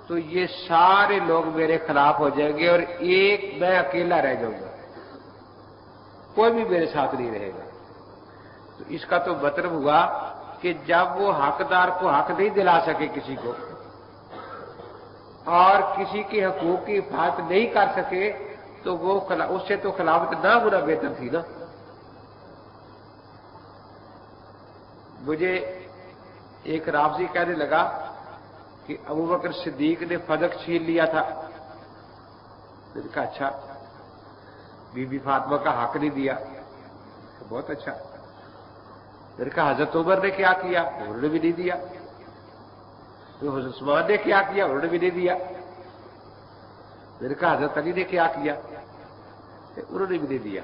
تو یہ سارے لوگ میرے خلاف ہو جائیں گے اور ایک میں اکیلا رہ جاؤں گا، کوئی بھی میرے ساتھ نہیں رہے گا۔ تو اس کا تو مطلب ہوا کہ جب وہ حقدار کو حق نہیں دلا سکے کسی کو اور کسی کے حقوق کی حفاظت نہیں کر سکے تو وہ اس سے تو خلافت نہ ہونا بہتر تھی نا۔ مجھے ایک رافضی کہنے لگا کہ ابوبکر صدیق نے فدق چھین لیا تھا۔ میں نے کہا اچھا، بی بی فاطمہ کا حق نہیں دیا، بہت اچھا۔ میں نے کہا حضرت عمر نے کیا کیا؟ انہوں نے بھی نہیں دیا۔ تو حضرت عثمان نے کیا کیا؟ انہوں نے بھی نہیں دیا۔ میں نے کہا حضرت علی نے کیا کیا؟ انہوں نے بھی نہیں دیا۔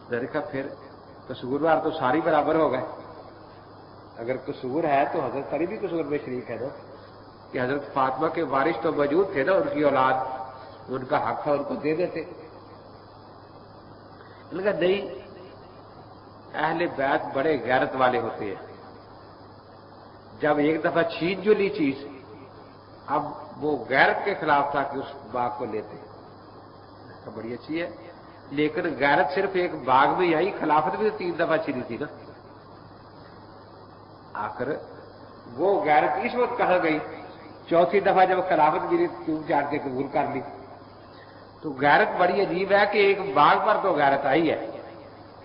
میں نے کہا پھر قصوروار تو ساری برابر ہو گئے، اگر قصور ہے تو حضرت علی بھی قصور میں شریک ہے نا، کہ حضرت فاطمہ کے وارث تو موجود تھے نا، ان کی اولاد، ان کا حق تھا ان کو دے دیتے۔ میں نے کہا نہیں، اہل بیت بڑے غیرت والے ہوتے ہیں، جب ایک دفعہ چھین جو لی چیز، اب وہ غیرت کے خلاف تھا کہ اس باغ کو لیتے۔ بڑی اچھی ہے، لیکن غیرت صرف ایک باغ میں آئی، خلافت بھی 3 دفعہ چھینی تھی نا۔ آخر وہ غیرت اس وقت کہاں گئی؟ 4تھی دفعہ جب خلافت ملی 3-4 کے قبول کر لی۔ تو غیرت بڑی عجیب ہے کہ ایک باغ پر تو غیرت آئی ہے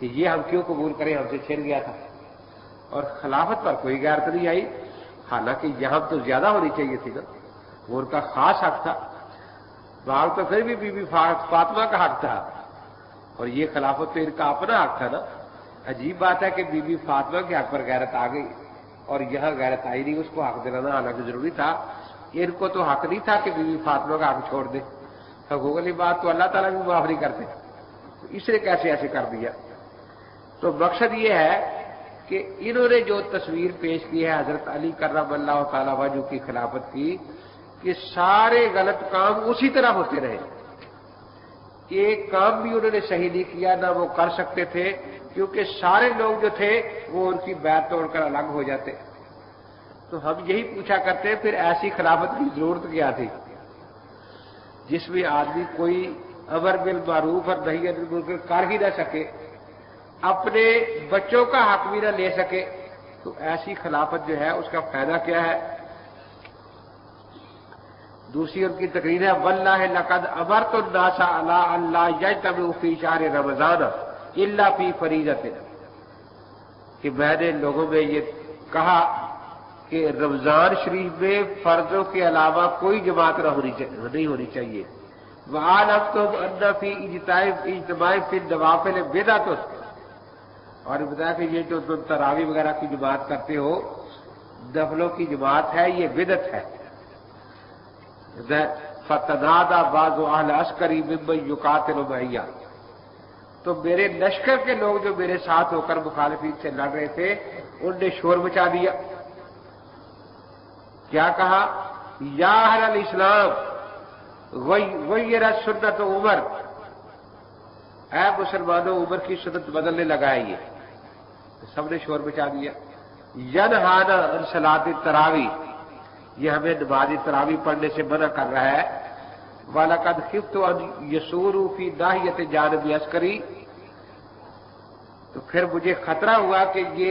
کہ یہ ہم کیوں قبول کریں، ہم سے چھن گیا تھا، اور خلافت پر کوئی غیرت نہیں آئی، حالانکہ یہاں تو زیادہ ہونی چاہیے تھی نا، وہ ان کا خاص حق تھا۔ باغ تو پھر بھی بی بی فاطمہ کا حق تھا، اور یہ خلافت تو ان کا اپنا حق تھا نا۔ عجیب بات ہے کہ بی بی فاطمہ کے حق پر غیرت آ گئی اور یہاں غیرت آئی نہیں، اس کو حق دلانا حالانکہ ضروری تھا۔ ان کو تو حق نہیں تھا کہ بی بی فاطمہ کا حق چھوڑ دے، حقوق والی بات تو اللہ تعالیٰ بھی معاف نہیں کرتے، تو اس نے کیسے ایسے کر دیا؟ تو مقصد یہ ہے کہ انہوں نے جو تصویر پیش کی ہے حضرت علی کرم اللہ تعالیٰ وجہ کی خلافت کی، کہ سارے غلط کام اسی طرح ہوتے رہے، ایک کام بھی انہوں نے صحیح نہیں کیا، نہ وہ کر سکتے تھے، کیونکہ سارے لوگ جو تھے وہ ان کی بیعت توڑ کر الگ ہو جاتے۔ تو ہم یہی پوچھا کرتے ہیں پھر ایسی خلافت کی ضرورت کیا تھی جس میں آدمی کوئی امر بالمعروف اور نہی عن المنکر کر ہی نہ سکے، اپنے بچوں کا حق بھی نہ لے سکے، تو ایسی خلافت جو ہے اس کا فائدہ کیا ہے؟ دوسری ان کی تقریر ہے واللہ لقد امرت الناس علی اللہ یجتمعوا فی شہر رمضان الا فی فریضۃ، کہ میں نے لوگوں میں یہ کہا کہ رمضان شریف میں فرضوں کے علاوہ کوئی جماعت نہیں ہونی چاہیے۔ وعلمتم ان فی اجتماع فی النوافل بدعۃ، اور بتایا کہ یہ جو تم تراویح وغیرہ کی جماعت کرتے ہو، نفلوں کی جماعت ہے، یہ بدعت ہے۔ فتنادى بعض اہل عسکری ممن یقاتل معي، تو میرے لشکر کے لوگ جو میرے ساتھ ہو کر مخالفین سے لڑ رہے تھے، ان نے شور مچا دیا۔ کیا کہا؟ یا اہل الاسلام غیرت سنت عمر، اے مسلمانوں عمر کی سنت بدلنے لگا ہے، یہ سب نے شور مچا دیا۔ ینہانا عن صلاۃ التراویح، یہ ہمیں نماز تراویح پڑھنے سے منع کر رہا ہے۔ وَلَقَدْ خِفْتُ أَنْ يَسُورُوا فِي نَاحِيَةِ جَانِبِ عَسْكَرِي، تو پھر مجھے خطرہ ہوا کہ یہ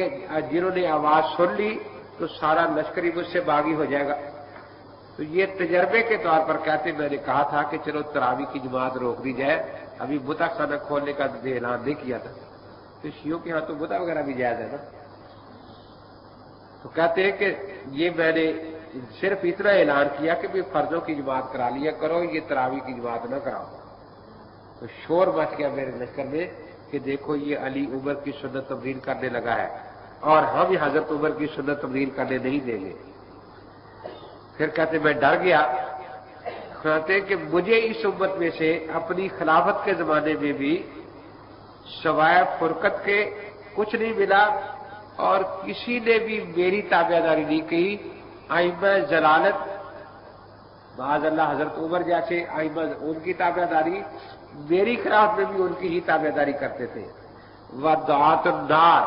جنہوں نے آواز سن لی تو سارا لشکری مجھ سے باغی ہو جائے گا۔ تو یہ تجربے کے طور پر کہتے میں نے کہا تھا کہ چلو تراویح کی جماعت روک دی جائے، ابھی بت خانہ کھولنے کا اعلان نہیں کیا تھا، تو شیعوں کے ہاں تو بدعہ وغیرہ بھی جائز ہے نا. تو کہتے ہیں کہ یہ میں نے صرف اتنا اعلان کیا کہ بھی فرضوں کی جماعت کرا لیا کرو، یہ تراویح کی جماعت نہ کراؤ. تو شور مچ گیا میرے لشکر میں کہ دیکھو یہ علی عمر کی سنت تبدیل کرنے لگا ہے اور ہم حضرت عمر کی سنت تبدیل کرنے نہیں دیں گے. پھر کہتے میں ڈر گیا. کہتے کہ مجھے اس امت میں سے اپنی خلافت کے زمانے میں بھی سوائے فرقت کے کچھ نہیں ملا اور کسی نے بھی میری تابعداری نہیں کی. ائمہ ضلالت معاذ اللہ حضرت عمر جیسے ائمہ ان کی تابعداری، میری خلافت میں بھی ان کی ہی تابعداری کرتے تھے. ودعات النار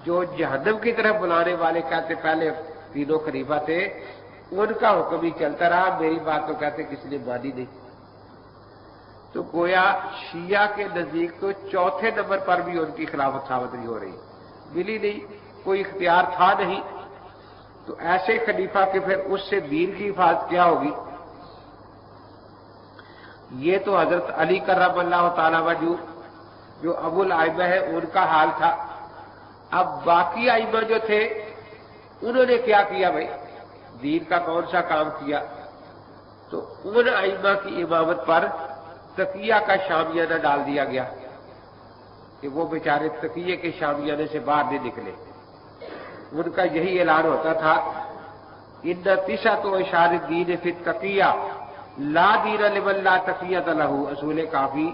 جو جہنم کی طرف بلانے والے کہتے پہلے تینوں خلیفہ تھے، ان کا حکم ہی چلتا رہا، میری بات تو کہتے کسی نے مانی نہیں. تو گویا شیعہ کے نزدیک تو چوتھے نمبر پر بھی ان کی خلافت ثابت نہیں ہو رہی، ملی نہیں، کوئی اختیار تھا نہیں. تو ایسے خلیفہ کے پھر اس سے دین کی حفاظت کیا ہوگی؟ یہ تو حضرت علی کرم اللہ تعالی وجہ جو ابو الائمہ ہے ان کا حال تھا. اب باقی ائمہ جو تھے انہوں نے کیا کیا بھائی؟ دین کا کون سا کام کیا؟ تو ان ائمہ کی امامت پر تقیہ کا شامیانہ ڈال دیا گیا کہ وہ بیچارے تقیے کے شامیانے سے باہر نہیں نکلے. ان کا یہی اعلان ہوتا تھا ان تسعۃ اشعار الدین فی التقیہ لا دین لمن لا تقیۃ لہ، اصول کافی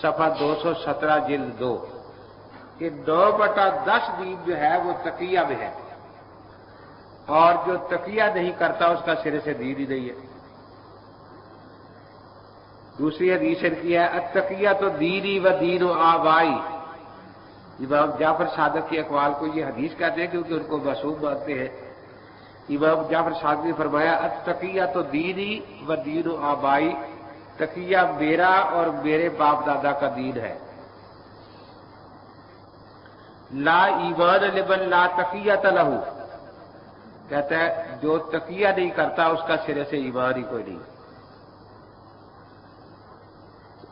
صفحہ 217 جلد 2، کہ 9/10 دین جو ہے وہ تقیہ میں ہے اور جو تقیہ نہیں کرتا اس کا سرے سے دین ہی نہیں ہے. دوسری حدیث کی ہے التقیہ تو دینی و دین و آبائی. امام جعفر صادق کے اقوال کو یہ حدیث کہتے ہیں کیونکہ ان کو معصوم مانتے ہیں. امام جعفر صادق نے فرمایا التقیہ تو دینی و دین و آبائی، تقیہ میرا اور میرے باپ دادا کا دین ہے. لا ایمان لمن لا تقیۃ لہ، کہتا ہے جو تقیہ نہیں کرتا اس کا سرے سے ایمان ہی کوئی نہیں.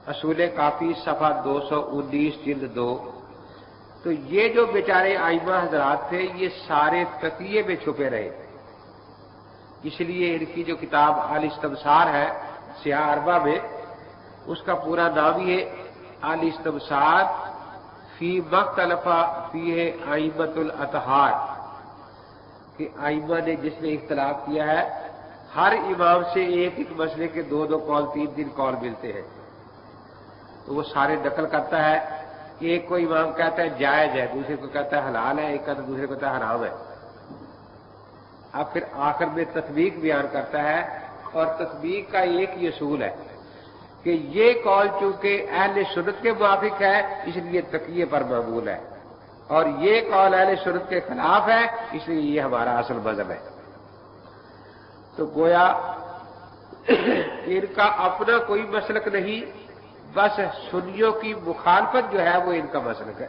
اصول کافی صفحہ 219 جلد 2. تو یہ جو بیچارے ائمہ حضرات تھے یہ سارے تقیے میں چھپے رہے، اس لیے ان کی جو کتاب الاستبصار ہے سیاہ اربع میں، اس کا پورا نام ہی ہے الاستبصار فی مختلف فیہ ائمۃ الاطہار، کہ ائمہ نے جس نے اختلاف کیا ہے ہر امام سے ایک ایک مسئلے کے 2 قول 3 قول ملتے ہیں، تو وہ سارے نقل کرتا ہے. ایک کو امام کہتا ہے جائز ہے، دوسرے کو کہتا ہے حلال ہے، ایک کا دوسرے کو کہتا ہے حرام ہے. اب پھر آخر میں تطبیق بیان کرتا ہے، اور تطبیق کا ایک ہی اصول ہے کہ یہ قول چونکہ اہل سنت کے موافق ہے اس لیے تقیے پر معمول ہے، اور یہ قول اہل سنت کے خلاف ہے اس لیے یہ ہمارا اصل مذہب ہے. تو گویا ان کا اپنا کوئی مسلک نہیں، بس سنیوں کی مخالفت جو ہے وہ ان کا مسلک ہے.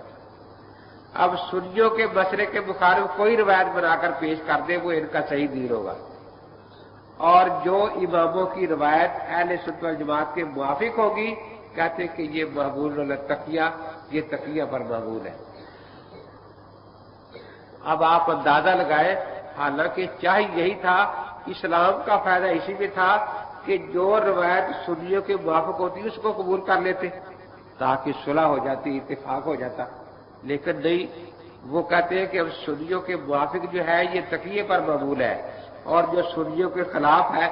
اب سنیوں کے مسئلے کے مخالف کوئی روایت بنا کر پیش کر دے وہ ان کا صحیح دین ہوگا، اور جو اماموں کی روایت اہل سنت والجماعت کے موافق ہوگی کہتے کہ یہ محمول التقیہ، یہ تقیہ پر محمول ہے. اب آپ اندازہ لگائیں، حالانکہ چاہے یہی تھا، اسلام کا فائدہ اسی میں تھا کہ جو روایت سنیوں کے موافق ہوتی اس کو قبول کر لیتے تاکہ صلح ہو جاتی، اتفاق ہو جاتا. لیکن نہیں، وہ کہتے ہیں کہ اب سنیوں کے موافق جو ہے یہ تقیے پر معمول ہے، اور جو سنیوں کے خلاف ہے.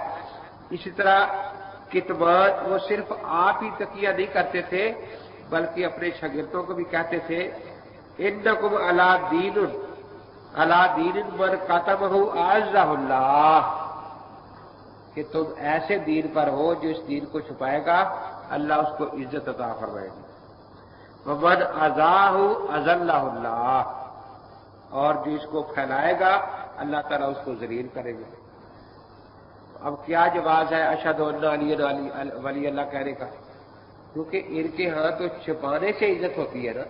اسی طرح کتمان وہ صرف آپ ہی تقیہ نہیں کرتے تھے بلکہ اپنے شاگردوں کو بھی کہتے تھے انکم علی دین من کتمہ اعزہ اللہ، کہ تم ایسے دین پر ہو جو اس دین کو چھپائے گا اللہ اس کو عزت عطا فرمائے گی. ومن اذاہ اذلہ اللہ، اور جو اس کو پھیلائے گا اللہ تعالیٰ اس کو ذلیل کرے گا. اب کیا جواز ہے اشہد ان علی ولی اللہ کہنے کا؟ کیونکہ ان کے ہاں تو چھپانے سے عزت ہوتی ہے نا.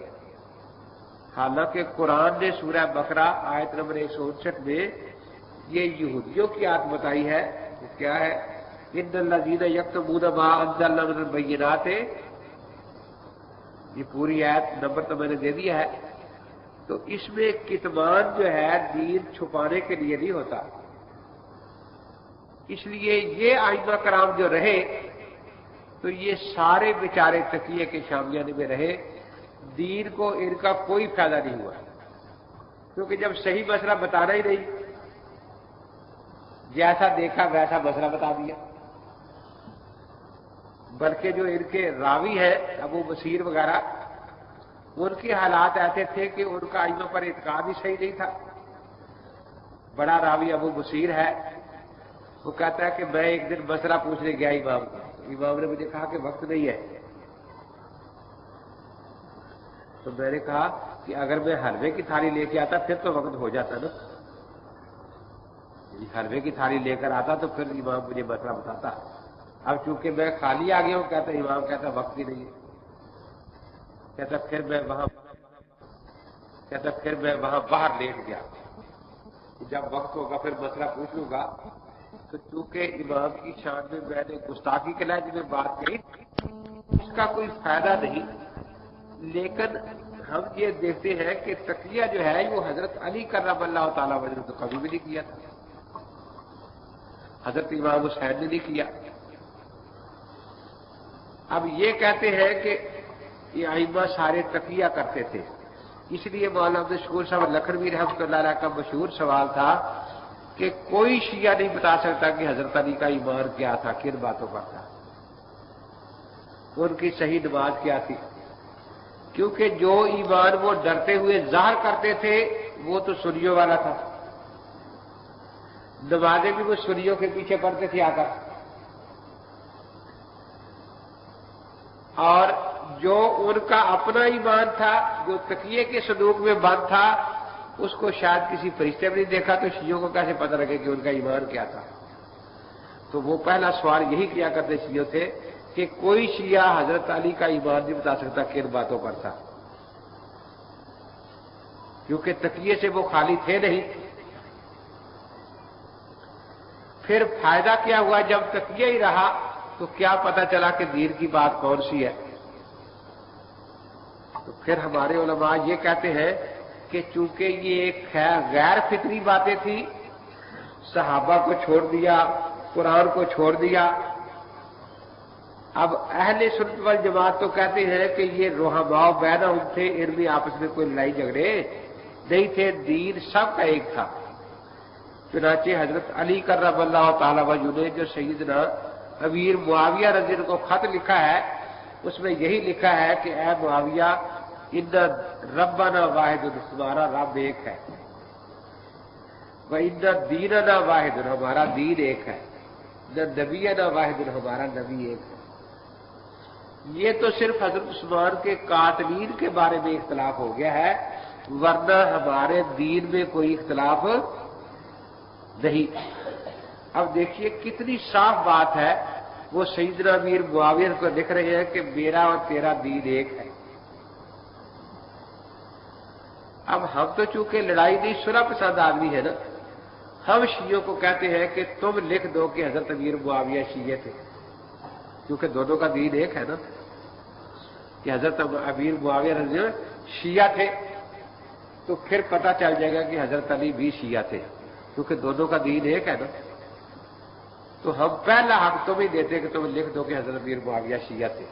حالانکہ قرآن نے سورہ بقرہ آیت نمبر 159 میں یہ یہودیوں کی آیت بتائی ہے. وہ کیا ہے؟ ان الذین یکتمون ما انزلنا من البینات یہ پوری آیت نمبر تو میں نے دے دیا ہے. تو اس میں کتمان جو ہے دین چھپانے کے لیے نہیں ہوتا. اس لیے یہ ائمہ کرام جو رہے تو یہ سارے بیچارے تقیے کے شامیانے میں رہے، دین کو ان کا کوئی فائدہ نہیں ہوا، کیونکہ جب صحیح مسئلہ بتانا ہی نہیں، جیسا دیکھا ویسا مسئلہ بتا دیا. بلکہ جو ان کے راوی ہیں ابو بصیر وغیرہ، ان کے حالات ایسے تھے کہ ان کا ائمہ پر اعتقاد ہی صحیح نہیں تھا. بڑا راوی ابو بصیر ہے، وہ کہتا ہے کہ میں ایک دن مسئلہ پوچھنے گیا امام کو، امام نے مجھے کہا کہ وقت نہیں ہے. تو میں نے کہا کہ اگر میں حلوے کی تھالی لے کے آتا پھر تو وقت ہو جاتا نا، حلوے کی تھالی لے کر آتا تو پھر امام مجھے مسئلہ بتاتا. اب چونکہ میں خالی آ گیا ہوں، کہتا امام کہتا وقت ہی نہیں ہے. کہتا پھر میں وہاں باہر لیٹ گیا، جب وقت ہوگا پھر مسئلہ پوچھ لوں گا. تو چونکہ امام کی شان میں نے گستاخی کے لحاظ میں بات کی، اس کا کوئی فائدہ نہیں. لیکن ہم یہ دیکھتے ہیں کہ تقیہ جو ہے وہ حضرت علی کرم اللہ تعالیٰ وجہ تو کبھی بھی نہیں کیا تھا، حضرت امام حسین نے نہیں کیا. اب یہ کہتے ہیں کہ یہ ائمہ سارے تقیہ کرتے تھے. اس لیے مولانا عبد الشکور صاحب لکھنوی رحمۃ اللہ علیہ کا مشہور سوال تھا کہ کوئی شیعہ نہیں بتا سکتا کہ حضرت علی کا ایمان کیا تھا، کن باتوں پر تھا، ان کی صحیح نماز کیا تھی. کیونکہ جو ایمان وہ ڈرتے ہوئے ظاہر کرتے تھے وہ تو سنیوں والا تھا. نمازیں بھی وہ سنیوں کے پیچھے پڑھتے تھے آ کر، اور جو ان کا اپنا ایمان تھا جو تقیے کے صندوق میں بند تھا اس کو شاید کسی فرشتے میں نہیں دیکھا، تو شیعوں کو کیسے پتہ لگے کہ ان کا ایمان کیا تھا. تو وہ پہلا سوال یہی کیا کرتے شیعوں تھے کہ کوئی شیعہ حضرت علی کا ایمان نہیں بتا سکتا کن باتوں پر تھا، کیونکہ تقیے سے وہ خالی تھے نہیں. پھر فائدہ کیا ہوا جب تقیہ ہی رہا تو کیا پتہ چلا کہ دین کی بات کون سی ہے. تو پھر ہمارے علماء یہ کہتے ہیں کہ چونکہ یہ ایک غیر فطری باتیں تھیں، صحابہ کو چھوڑ دیا، قرآن کو چھوڑ دیا. اب اہل سنت والجماعت تو کہتے ہیں کہ یہ رحماء بینہم تھے، ان میں آپس میں کوئی لڑائی جھگڑے نہیں تھے، دین سب کا ایک تھا. چنانچہ حضرت علی کرم اللہ تعالی وجہ نے جو سیدنا امیر معاویہ رضی اللہ عنہ کو خط لکھا ہے اس میں یہی لکھا ہے کہ اے معاویہ، ان ربنا واحد، ہمارا رب ایک ہے، وَإِنَّ دِينَنَا وَاحِدٌ، ہمارا دین ایک ہے، نَبِيَّنَا وَاحِدٌ، ہمارا نبی ایک ہے. یہ تو صرف حضرت عثمان کے قاتلین کے بارے میں اختلاف ہو گیا ہے، ورنہ ہمارے دین میں کوئی اختلاف نہیں. اب دیکھیے کتنی صاف بات ہے، وہ سیدنا امیر معاویہ کو لکھ رہے ہیں کہ میرا اور تیرا دین ایک ہے. اب ہم تو چونکہ لڑائی نہیں صلح پسند آدمی ہے نا، ہم شیعوں کو کہتے ہیں کہ تم لکھ دو کہ حضرت امیر معاویہ شیعہ تھے، کیونکہ دونوں کا دین ایک ہے نا، کہ حضرت امیر معاویہ رضی اللہ عنہ شیعہ تھے تو پھر پتہ چل جائے گا کہ حضرت علی بھی شیعہ تھے، کیونکہ دونوں کا دین ایک ہے نا. تو ہم پہلا حق تم ہی دیتے کہ تم لکھ دو کہ حضرت امیر معاویہ شیعہ تھے.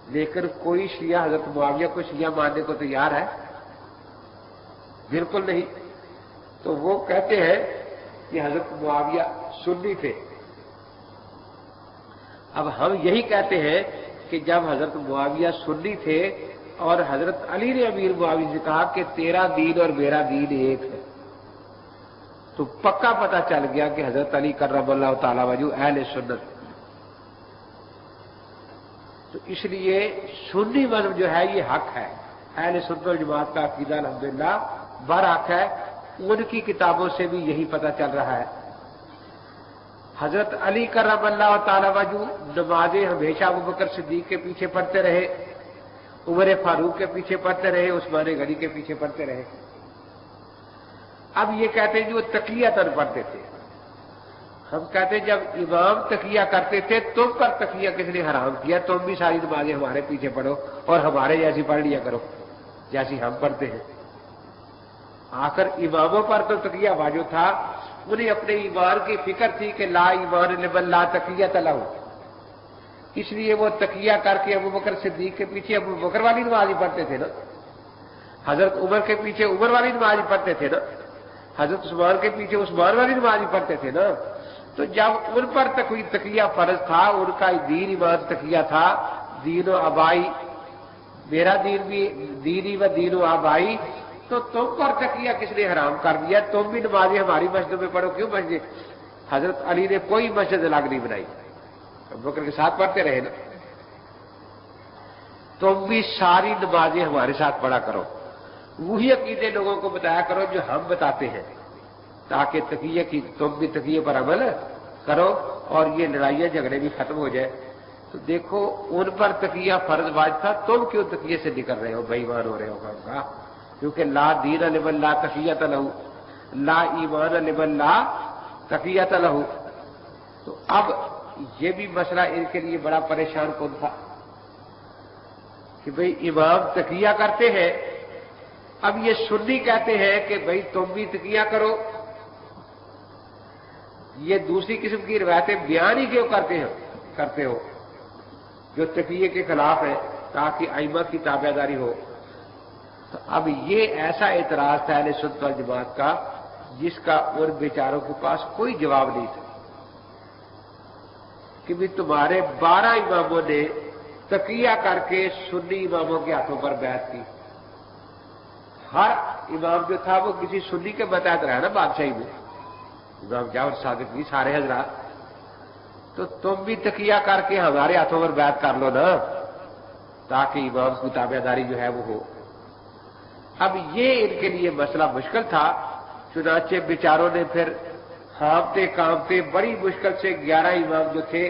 لیکن کوئی شیعہ حضرت معاویہ کو شیعہ ماننے کو تیار ہے؟ بالکل نہیں. تو وہ کہتے ہیں کہ حضرت معاویہ سنی تھے. اب ہم یہی کہتے ہیں کہ جب حضرت معاویہ سنی تھے اور حضرت علی نے امیر معاویہ سے کہا کہ تیرا دین اور میرا دین ایک ہے، تو پکا پتہ چل گیا کہ حضرت علی کرم اللہ تعالی وجہ اہل سنت. تو اس لیے سنی مذہب جو ہے یہ حق ہے، اہل سنت والجماعت کا عقیدہ الحمدللہ برحق ہے. ان کی کتابوں سے بھی یہی پتہ چل رہا ہے. حضرت علی کرم اللہ تعالی وجہ نمازیں ہمیشہ ابوبکر صدیق کے پیچھے پڑھتے رہے، عمر فاروق کے پیچھے پڑھتے رہے، عثمان غنی کے پیچھے پڑھتے رہے. اب یہ کہتے ہیں کہ وہ تقیہ تر پڑھتے تھے. ہم کہتے جب امام تقیہ کرتے تھے تم پر تقیہ کس نے حرام کیا؟ تم بھی ساری نمازیں ہمارے پیچھے پڑھو اور ہمارے جیسی پڑھ لیا کرو جیسی ہم پڑھتے ہیں۔ آخر اماموں پر تو تقیہ واجب تھا، انہیں اپنے ایمان کی فکر تھی کہ لا ایمان لمن لا تقیۃ لہ، اس لیے وہ تقیہ کر کے ابو بکر صدیق کے پیچھے ابو بکر والی نماز ہی پڑھتے تھے نا، حضرت عمر کے پیچھے عمر والی نماز ہی پڑھتے تھے نا، حضرت عثمان کے پیچھے عثمان والی نماز ہی پڑھتے تھے نا۔ تو جب ان پر تقیہ فرض تھا، ان کا دین ایمان تقیہ تھا، دین و آبائی، میرا دین بھی دینی و دین و آبائی، تو تم پر تقیہ کس نے حرام کر دیا؟ تم بھی نمازیں ہماری مسجد میں پڑھو، کیوں مسجد؟ حضرت علی نے کوئی مسجد الگ نہیں بنائی، ابو بکر کے ساتھ پڑھتے رہے نا، تم بھی ساری نمازیں ہمارے ساتھ پڑھا کرو، وہی عقیدے لوگوں کو بتایا کرو جو ہم بتاتے ہیں، تاکہ تقیہ کی تم بھی تقیہ پر عمل کرو اور یہ لڑائیاں جھگڑے بھی ختم ہو جائے۔ تو دیکھو ان پر تقیہ فرض واجب تھا، تم کیوں تقیہ سے نکل رہے ہو، بے ایمان ہو رہے ہو کہا، کیونکہ لا دین لمن لا تقیۃ لہ، لا ایمان لمن لا تقیۃ لہ۔ تو اب یہ بھی مسئلہ ان کے لیے بڑا پریشان کن تھا کہ بھئی امام تقیہ کرتے ہیں، اب یہ سنی کہتے ہیں کہ بھئی تم بھی تقیہ کرو، یہ دوسری قسم کی روایتیں بیان ہی کیوں کرتے ہو جو تقیہ کے خلاف ہے، تاکہ ائمہ کی تابع داری ہو۔ تو اب یہ ایسا اعتراض تھا اہل سنت والجماعت کا جس کا ان بیچاروں کے پاس کوئی جواب نہیں تھا کہ بھی تمہارے 12 اماموں نے تقیہ کر کے سنی اماموں کے ہاتھوں پر بیعت کی، ہر امام جو تھا وہ کسی سنی کے ماتحت رہا نا بادشاہی میں، امام جعفر صادق بھی سارے حضرات، تو تم بھی تقیہ کر کے ہمارے ہاتھوں پر بیعت کر لو نا، تاکہ امام کی تابع داری جو ہے وہ ہو۔ اب یہ ان کے لیے مسئلہ مشکل تھا، چنانچہ بیچاروں نے پھر ہانپتے کانپتے بڑی مشکل سے 11 امام جو تھے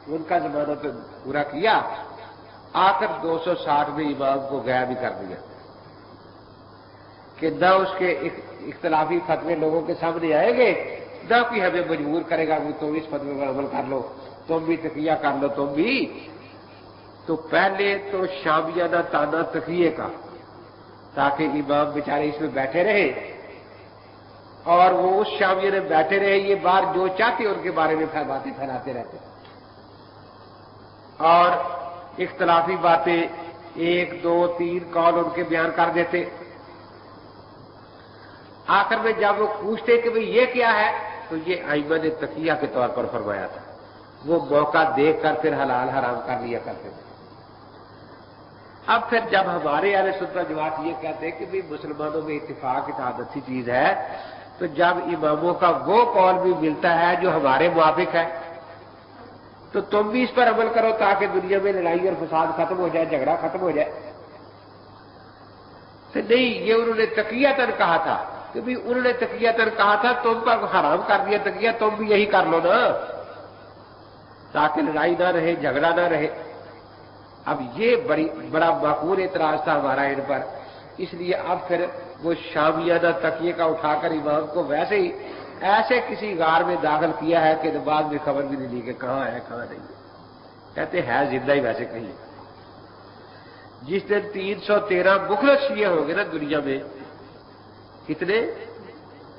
ان کا زمانہ تو پورا کیا، آخر 260 میں امام کو غائب بھی کر دیا کہ نہ اس کے اختلافی فتوے لوگوں کے سامنے آئیں گے، نہ کوئی ہمیں مجبور کرے گا کہ تم اس فتوے پر عمل کر لو، تم بھی تقیہ کر لو تم بھی۔ تو پہلے تو شامیانہ تانا تقیہ کا، تاکہ امام بیچارے اس میں بیٹھے رہے اور وہ اس شامیہ میں بیٹھے رہے، یہ بار جو چاہتے ان کے بارے میں باتیں پھیلاتے رہتے اور اختلافی باتیں 1 2 3 قول ان کے بیان کر دیتے۔ آخر میں جب وہ پوچھتے کہ بھئی یہ کیا ہے، تو یہ ائمہ نے تقیہ کے طور پر فرمایا تھا، وہ موقع دیکھ کر پھر حلال حرام کر لیا کرتے تھے۔ اب پھر جب ہمارے اہل سنت والجماعت یہ کہتے ہیں کہ بھئی مسلمانوں میں اتفاق اتحاد اچھی چیز ہے، تو جب اماموں کا وہ قول بھی ملتا ہے جو ہمارے موافق ہے تو تم بھی اس پر عمل کرو، تاکہ دنیا میں لڑائی اور فساد ختم ہو جائے، جھگڑا ختم ہو جائے۔ تو نہیں، یہ انہوں نے تقیۃً کہا تھا کہ بھی انہوں نے تقیۃً کہا تھا، تم پر حرام کر دیا تقیہ، تم بھی یہی کر لو نا، تاکہ لڑائی نہ رہے، جھگڑا نہ رہے۔ اب یہ بڑا معقول اعتراض تھا ہمارا ان پر، اس لیے اب پھر وہ شامیانہ تقیہ کا اٹھا کر امام کو ویسے ہی ایسے کسی غار میں داخل کیا ہے کہ بعد میں خبر بھی نہیں لی کہ کہاں ہے کہاں نہیں ہے، کہتے ہیں زندہ ہی ویسے کہیں۔ جس دن 313 مخلص شیعہ ہوں گے نا دنیا میں، کتنے؟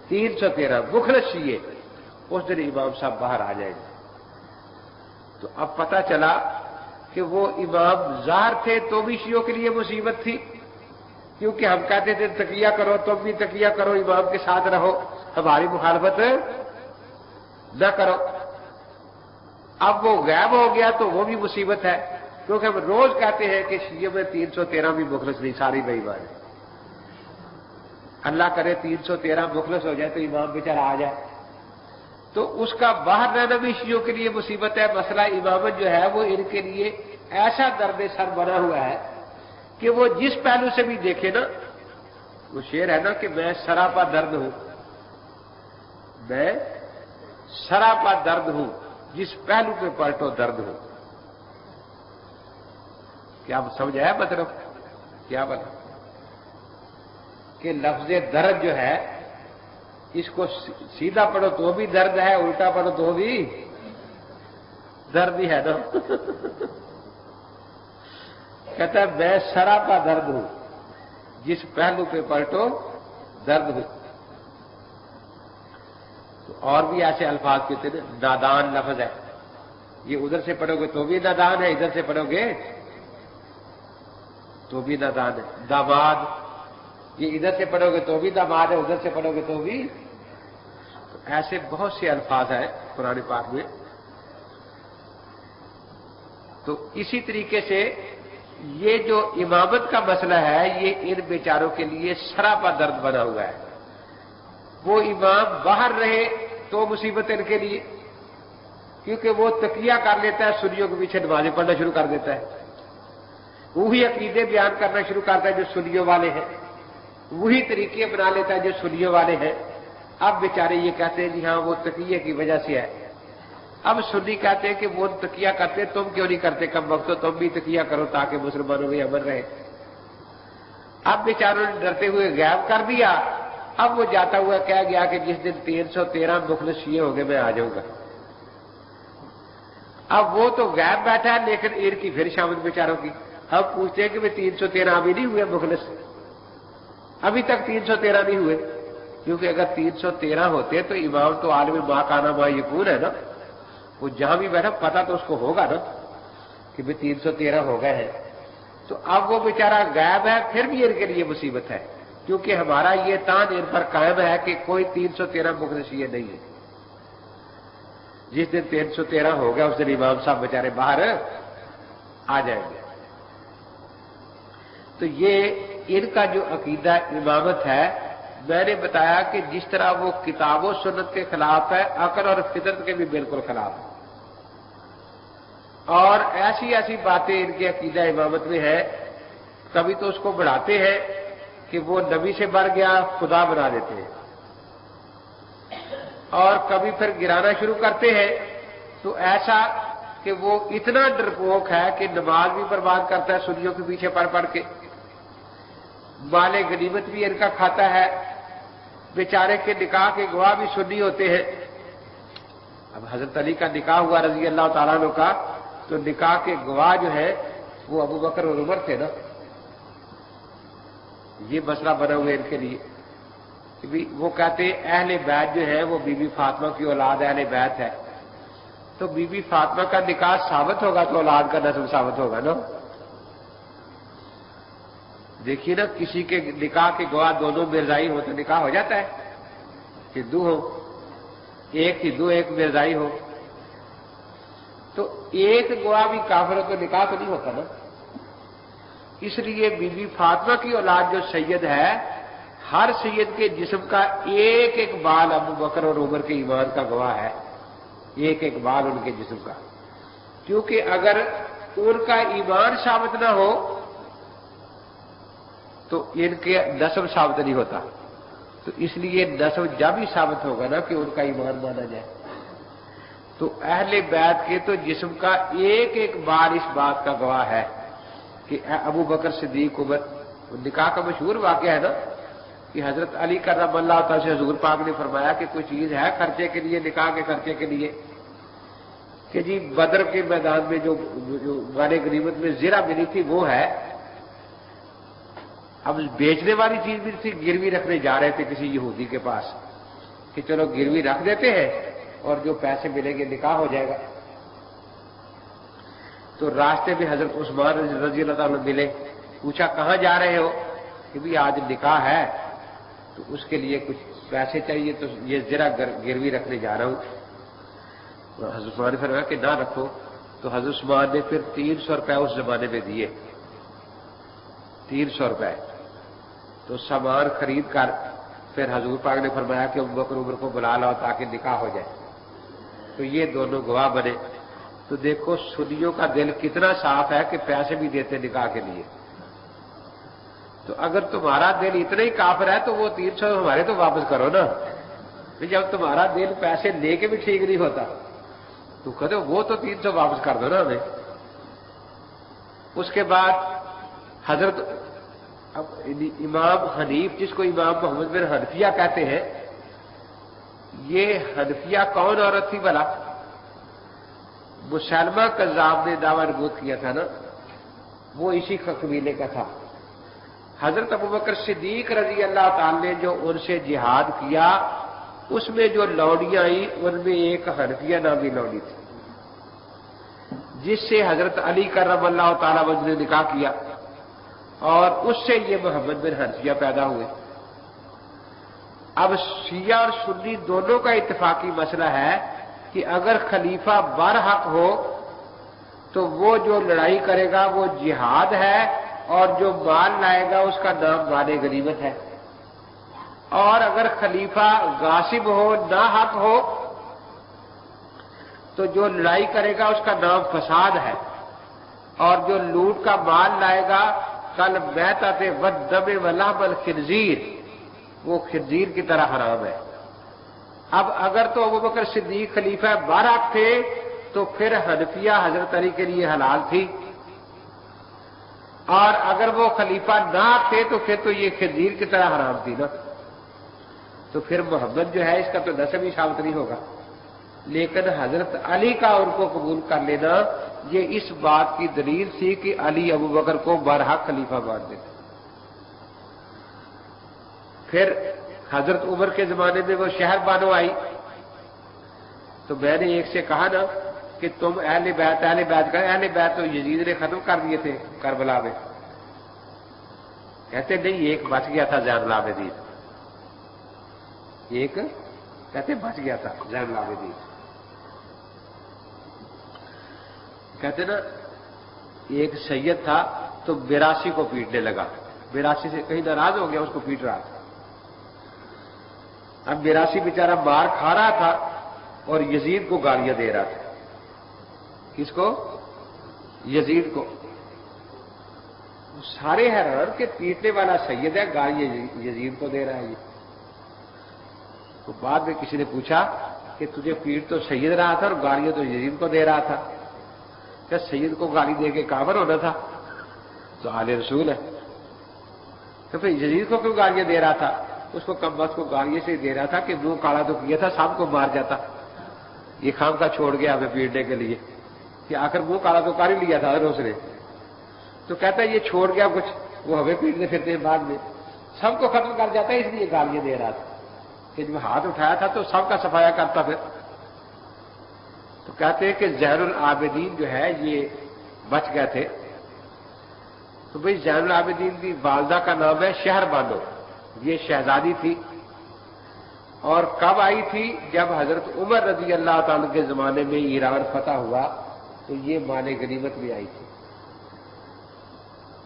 313 مخلص شیعہ، اس دن امام صاحب باہر آ جائیں گے۔ تو اب پتہ چلا کہ وہ امام ظاہر تھے تو بھی شیعوں کے لیے مصیبت تھی، کیونکہ ہم کہتے تھے تقیہ کرو، تم بھی تقیہ کرو، امام کے ساتھ رہو، ہماری مخالفت نہ کرو۔ اب وہ غائب ہو گیا تو وہ بھی مصیبت ہے، کیونکہ ہم روز کہتے ہیں کہ شیعہ میں 313 بھی مخلص نہیں، ساری بے ایمان ہے۔ اللہ کرے 313 مخلص ہو جائے تو امام بیچارہ آ جائے، تو اس کا باہر رہنا بھی شیعوں کے لیے مصیبت ہے۔ مسئلہ امامت جو ہے وہ ان کے لیے ایسا درد سر بنا ہوا ہے کہ وہ جس پہلو سے بھی دیکھے نا، وہ شعر ہے نا کہ میں سراپا درد ہوں، میں سراپا درد ہوں، جس پہلو پہ پلٹو درد ہوں۔ کیا سمجھ آیا مطلب؟ کیا بتا کہ لفظ درد جو ہے اس کو سیدھا پڑھو تو بھی درد ہے، الٹا پڑھو تو بھی درد ہی ہے نا۔ کہتا ہے میں سراپا درد ہوں، جس پہلو پہ پلٹو درد ہو۔ تو اور بھی ایسے الفاظ کہتے ہیں، نادان لفظ ہے، یہ ادھر سے پڑھو گے تو بھی نادان ہے، ادھر سے پڑھو گے تو بھی نادان ہے۔ داماد، یہ ادھر سے پڑھو گے تو بھی داماد ہے، ادھر سے پڑھو گے تو بھی۔ تو ایسے بہت سے الفاظ ہیں قرآن پاک میں۔ تو اسی طریقے سے یہ جو امامت کا مسئلہ ہے، یہ ان بیچاروں کے لیے سراپا درد بنا ہوا ہے۔ وہ امام باہر رہے تو مصیبت ان کے لیے، کیونکہ وہ تکیہ کر لیتا ہے، سنیوں کے پیچھے نمازیں پڑھنا شروع کر دیتا ہے، وہی عقیدے بیان کرنا شروع کرتا ہے جو سنیوں والے ہیں، وہی طریقے بنا لیتا ہے جو سنیوں والے ہیں۔ اب بیچارے یہ کہتے ہیں جی ہاں وہ تکیے کی وجہ سے ہے۔ اب سنی کہتے ہیں کہ وہ تکیہ کرتے، تم کیوں نہیں کرتے؟ کم وقت تم بھی تکیہ کرو تاکہ مسلمانوں میں امن رہے۔ اب بیچاروں نے ڈرتے ہوئے غائب کر دیا۔ اب وہ جاتا ہوا کہہ گیا کہ جس دن 313 مخلص شیعہ ہو گئے میں آ جاؤں گا۔ اب وہ تو غائب بیٹھا ہے، لیکن ان کی پھر شامت بیچاروں کی۔ ہم پوچھتے ہیں کہ 313 ابھی نہیں ہوئے مخلص، ابھی تک 313 نہیں ہوئے، کیونکہ اگر 313 ہوتے تو امام تو عالم ما کان ما یکون ہے نا، وہ جہاں بھی بیٹھا پتہ تو اس کو ہوگا نا کہ 313 ہو گئے ہیں۔ تو اب وہ بیچارہ غائب ہے، پھر بھی ان کے لیے مصیبت ہے، کیونکہ ہمارا یہ تان ان پر قائم ہے کہ کوئی 313 مخلص یہ نہیں ہے۔ جس دن 313 ہو گیا اس دن امام صاحب بیچارے باہر آ جائیں گے۔ تو یہ ان کا جو عقیدہ امامت ہے، میں نے بتایا کہ جس طرح وہ کتاب و سنت کے خلاف ہے، عقل اور فطرت کے بھی بالکل خلاف ہے، اور ایسی ایسی باتیں ان کے عقیدہ امامت میں ہے۔ کبھی تو اس کو بڑھاتے ہیں کہ وہ نبی سے بڑھ گیا، خدا بنا دیتے ہیں، اور کبھی پھر گرانا شروع کرتے ہیں تو ایسا کہ وہ اتنا ڈرپوک ہے کہ نماز بھی برباد کرتا ہے سنیوں کے پیچھے پڑھ پڑھ کے، مال غنیمت بھی ان کا کھاتا ہے، بیچارے کے نکاح کے گواہ بھی سنی ہوتے ہیں۔ اب حضرت علی کا نکاح ہوا رضی اللہ تعالیٰ عنہ کا، تو نکاح کے گواہ جو ہے وہ ابو بکر اور عمر تھے نا۔ یہ مسئلہ بنا ہوا ان کے لیے کہ وہ کہتے ہیں اہل بیت جو ہے وہ بی بی فاطمہ کی اولاد اہل بیت ہے، تو بی بی فاطمہ کا نکاح ثابت ہوگا تو اولاد کا نسل ثابت ہوگا نا۔ دیکھیے نا، کسی کے نکاح کے گواہ دونوں مرزائی ہو تو نکاح ہو جاتا ہے، ہندو ہو، ایک ہندو ایک مرزائی ہو، تو ایک گواہ بھی کافر ہو تو نکاح تو نہیں ہوتا نا۔ اس لیے بی بی فاطمہ کی اولاد جو سید ہے، ہر سید کے جسم کا ایک ایک بال ابو بکر اور عمر کے ایمان کا گواہ ہے، ایک ایک بال ان کے جسم کا، کیونکہ اگر ان کا ایمان ثابت نہ ہو تو ان کے نسب ثابت نہیں ہوتا۔ تو اس لیے نسب جب ہی ثابت ہوگا نا کہ ان کا ایمان مانا جائے۔ تو اہل بیت کے تو جسم کا ایک ایک بال اس بات کا گواہ ہے کہ ابو بکر صدیق عمر، نکاح کا مشہور واقعہ ہے نا کہ حضرت علی کرم اللہ تعالی سے حضور پاک نے فرمایا کہ کوئی چیز ہے خرچے کے لیے، نکاح کے خرچے کے لیے، کہ جی بدر کے میدان میں جو مال غنیمت میں زرہ ملی تھی وہ ہے۔ اب بیچنے والی چیز بھی تھی، گروی رکھنے جا رہے تھے کسی یہودی کے پاس کہ چلو گروی رکھ دیتے ہیں اور جو پیسے ملیں گے نکاح ہو جائے گا۔ تو راستے میں حضرت عثمان رضی اللہ تعالیٰ ملے، پوچھا کہاں جا رہے ہو؟ کہ بھی آج نکاح ہے تو اس کے لیے کچھ پیسے چاہیے، تو یہ ذرا گروی رکھنے جا رہا ہوں۔ تو حضرت عثمان نے فرمایا کہ نہ رکھو، تو حضرت عثمان نے پھر 300 روپے اس زمانے میں دیے، 300 روپے، تو سامان خرید کر پھر حضور پاک نے فرمایا کہ ابو بکر عمر کو بلا لاؤ تاکہ نکاح ہو جائے۔ تو یہ دونوں گواہ بنے۔ تو دیکھو سنیوں کا دل کتنا صاف ہے کہ پیسے بھی دیتے نکاح کے لیے۔ تو اگر تمہارا دل اتنا ہی کافر ہے تو وہ 300 ہمارے تو واپس کرو نا۔ جب تمہارا دل پیسے لے کے بھی ٹھیک نہیں ہوتا تو کہتے وہ تو 300 واپس کر دو نا ہمیں۔ اس کے بعد حضرت اب امام حنیف، جس کو امام محمد بن حنفیہ کہتے ہیں، یہ حنفیہ کون عورت تھی بھلا؟ مسلمہ کذاب نے دعویٰ نبوت کیا تھا نا، وہ اسی قبیلے کا تھا۔ حضرت ابوبکر صدیق رضی اللہ تعالی نے جو ان سے جہاد کیا، اس میں جو لوڈیاں آئیں ان میں ایک حنفیہ نامی لوڈی تھی، جس سے حضرت علی کرم اللہ تعالی وجہ نے نکاح کیا، اور اس سے یہ محمد بن حنفیہ پیدا ہوئے۔ اب شیعہ اور سنی دونوں کا اتفاقی مسئلہ ہے کہ اگر خلیفہ برحق ہو تو وہ جو لڑائی کرے گا وہ جہاد ہے، اور جو مال لائے گا اس کا نام مال غنیمت ہے، اور اگر خلیفہ غاصب ہو، ناحق ہو، تو جو لڑائی کرے گا اس کا نام فساد ہے، اور جو لوٹ کا مال لائے گا کل میتۃ والدم ولحم الخنزیر، وہ خنزیر کی طرح حرام ہے۔ اب اگر تو ابوبکر صدیق خلیفہ برحق تھے تو پھر حنفیہ حضرت علی کے لیے حلال تھی، اور اگر وہ خلیفہ نہ تھے تو پھر تو یہ خنزیر کی طرح حرام تھی نا، تو پھر محمد جو ہے اس کا تو نسب ہی ثابت نہیں ہوگا۔ لیکن حضرت علی کا ان کو قبول کر لینا یہ اس بات کی دلیل تھی کہ علی ابوبکر کو برحق خلیفہ مان دیتے۔ پھر حضرت عمر کے زمانے میں وہ شہر بانو آئی، تو میں نے ایک سے کہا نا کہ تم اہل بیت کا، اہل بیت تو یزید نے ختم کر دیے تھے کربلا میں۔ کہتے نہیں، ایک بچ گیا تھا زین العابدین، ایک کہتے بچ گیا تھا زین العابدین۔ کہتے نا ایک سید تھا تو 82 کو پیٹنے لگا، 82 سے کہیں ناراض ہو گیا، اس کو پیٹ رہا تھا۔ اب 82 بیچارہ مار کھا رہا تھا اور یزید کو گالیاں دے رہا تھا۔ کس کو؟ یزید کو۔ سارے حیران کہ پیٹنے والا سید ہے، گالی یزید کو دے رہا ہے۔ یہ تو بعد میں کسی نے پوچھا کہ تجھے پیٹ تو سید رہا تھا اور گالیاں تو یزید کو دے رہا تھا، کیا سید کو گالی دے کے کافر ہونا تھا؟ تو آل رسول ہے، تو پھر یزید کو کیوں گالیاں دے رہا تھا؟ اس کو کم بخت کو گالیاں سے دے رہا تھا کہ منہ کالا تو کیا تھا، سب کو مار جاتا، یہ خام کا چھوڑ گیا ہمیں پیٹنے کے لیے، کہ آخر منہ کالا تو کر ہی لیا تھا اس نے، تو کہتا ہے یہ چھوڑ گیا کچھ، وہ ہمیں پیٹنے پھرتے ہیں بعد میں، سب کو ختم کر جاتا ہے، اس لیے گالیاں دے رہا تھا کہ جب ہاتھ اٹھایا تھا تو سب کا صفایا کرتا پھر۔ تو کہتے ہیں کہ زین العابدین جو ہے یہ بچ گئے تھے۔ تو بھئی زین العابدین کی والدہ کا نام ہے شہر بانو، یہ شہزادی تھی، اور کب آئی تھی؟ جب حضرت عمر رضی اللہ تعالی کے زمانے میں ایران فتح ہوا تو یہ مال غنیمت بھی آئی تھی،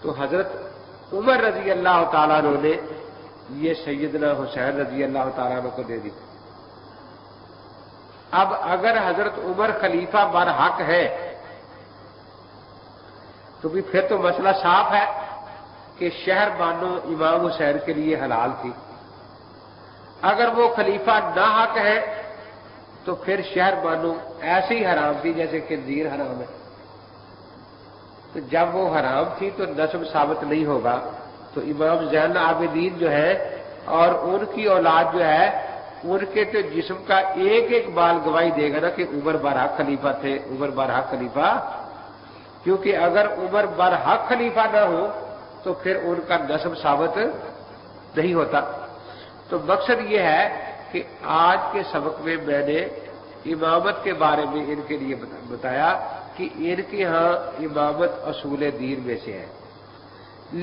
تو حضرت عمر رضی اللہ تعالیٰ عنہ نے یہ سیدنا حسین رضی اللہ تعالیٰ عنہ کو دے دی۔ اب اگر حضرت عمر خلیفہ برحق ہے تو بھی پھر تو مسئلہ صاف ہے کہ شہر بانو امام حسین کے لیے حلال تھی۔ اگر وہ خلیفہ ناحق ہے تو پھر شہر بانو ایسے ہی حرام تھی جیسے خنزیر حرام ہے۔ تو جب وہ حرام تھی تو نسب ثابت نہیں ہوگا، تو امام زین العابدین جو ہے اور ان کی اولاد جو ہے ان کے تو جسم کا ایک ایک بال گواہی دے گا نا کہ عمر برحق خلیفہ تھے، عمر برحق خلیفہ، کیونکہ اگر عمر برحق خلیفہ نہ ہو تو پھر ان کا نسب ثابت نہیں ہوتا۔ تو مقصد یہ ہے کہ آج کے سبق میں میں نے امامت کے بارے میں ان کے لیے بتایا کہ ان کے ہاں امامت اصول دین میں سے ہے،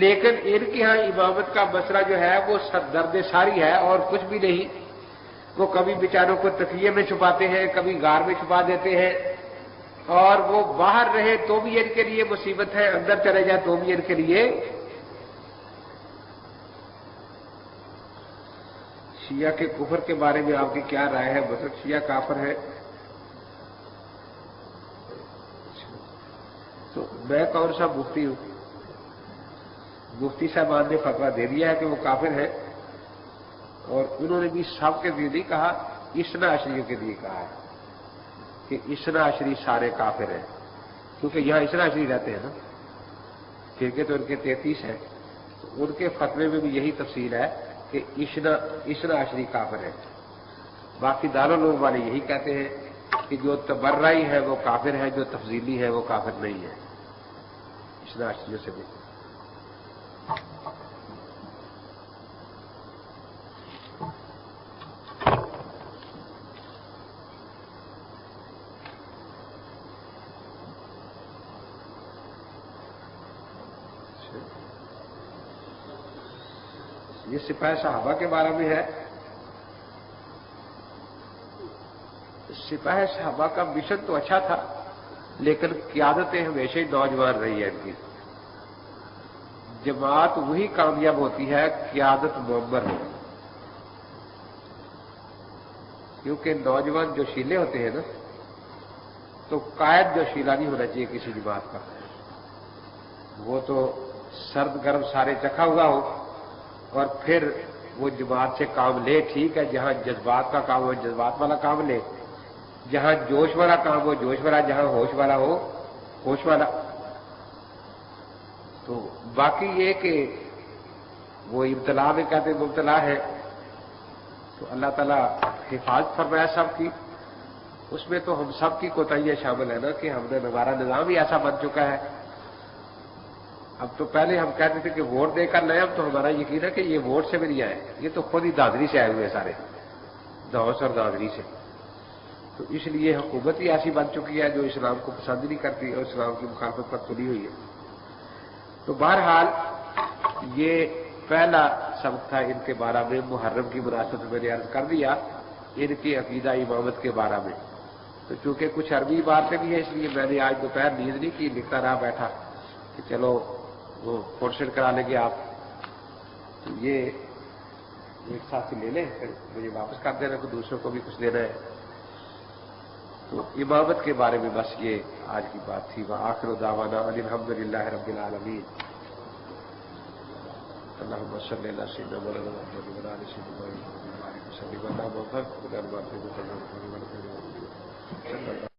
لیکن ان کے ہاں امامت کا مسئلہ جو ہے وہ درد ساری ہے اور کچھ بھی نہیں۔ وہ کبھی بیچاروں کو تکیے میں چھپاتے ہیں، کبھی غار میں چھپا دیتے ہیں، اور وہ باہر رہے تو بھی ان کے لیے مصیبت ہے، اندر چلے جائے تو بھی ان کے لیے۔ شیعہ کے کفر کے بارے میں آپ کی کیا رائے ہے؟ مطلب شیعہ کافر ہے؟ تو میں کون سا مفتی ہوں؟ مفتی صاحبان نے فتویٰ دے دیا ہے کہ وہ کافر ہے، اور انہوں نے بھی سب کے لیے نہیں کہا، اثنا عشریوں کے لیے کہا ہے کہ اثنا عشری سارے کافر ہیں، کیونکہ یہاں اثنا عشری رہتے ہیں نا، فرقے تو ان کے 33 ہیں، تو ان کے فتوے میں بھی یہی تفصیل ہے کہ اثنا عشری کافر ہے۔ باقی دارالعلوم والے یہی کہتے ہیں کہ جو تبرعی ہے وہ کافر ہے، جو تفضیلی ہے وہ کافر نہیں ہے، اس ناشتیوں سے بھی۔ یہ سپاہ صحابہ کے بارے میں ہے۔ سپاہ صحابہ کا مشن تو اچھا تھا، لیکن قیادتیں ہمیشہ ہی نوجوان رہی ہے ان کی۔ جماعت وہی کامیاب ہوتی ہے قیادت معمر ہو، کیونکہ نوجوان جو شیلے ہوتے ہیں نا، تو قائد جو شیلا نہیں ہونا چاہیے کسی جماعت کا، وہ تو سرد گرم سارے چکھا ہوا ہو اور پھر وہ جماعت سے کام لے۔ ٹھیک ہے، جہاں جذبات کا کام ہو جذبات والا کام لے، جہاں جوش والا کام ہو جوش والا، جہاں ہوش والا ہو ہوش والا۔ تو باقی یہ کہ وہ ابتلا میں کہتے مبتلا ہے، تو اللہ تعالیٰ حفاظت فرمایا سب کی۔ اس میں تو ہم سب کی کوتاہیاں شامل ہیں نا، کہ ہمارا نظام ہی ایسا بن چکا ہے۔ اب تو پہلے ہم کہتے تھے کہ ووٹ دے کر لیں، اب تو ہمارا یقین ہے کہ یہ ووٹ سے بھی نہیں آئے، یہ تو خود ہی دادری سے آئے ہوئے سارے، دوس اور دادری سے۔ تو اس لیے حکومت ہی ایسی بن چکی ہے جو اسلام کو پسند نہیں کرتی اور اسلام کی مخالفت پر تلی ہوئی ہے۔ تو بہرحال یہ پہلا سبق تھا ان کے بارے میں، محرم کی مناسبت میں نے عرض کر دیا ان کی عقیدہ امامت کے بارے میں۔ تو چونکہ کچھ عربی باتیں بھی ہیں، اس لیے میں نے آج دوپہر نیند نہیں کی، لکھتا رہا بیٹھا کہ چلو وہ پورشن کرا لیں گے آپ۔ تو یہ ایک ساتھ لے لیں، پھر مجھے واپس کر دینا، کہ دوسروں کو بھی کچھ دینا ہے۔ تو امامت کے بارے میں بس یہ آج کی بات تھی۔ وآخر دعوانا ان الحمد للہ رب العالمین۔ اللہم صلی علی سیدنا مولانا محمد وعلی آل سیدنا محمد وسلم۔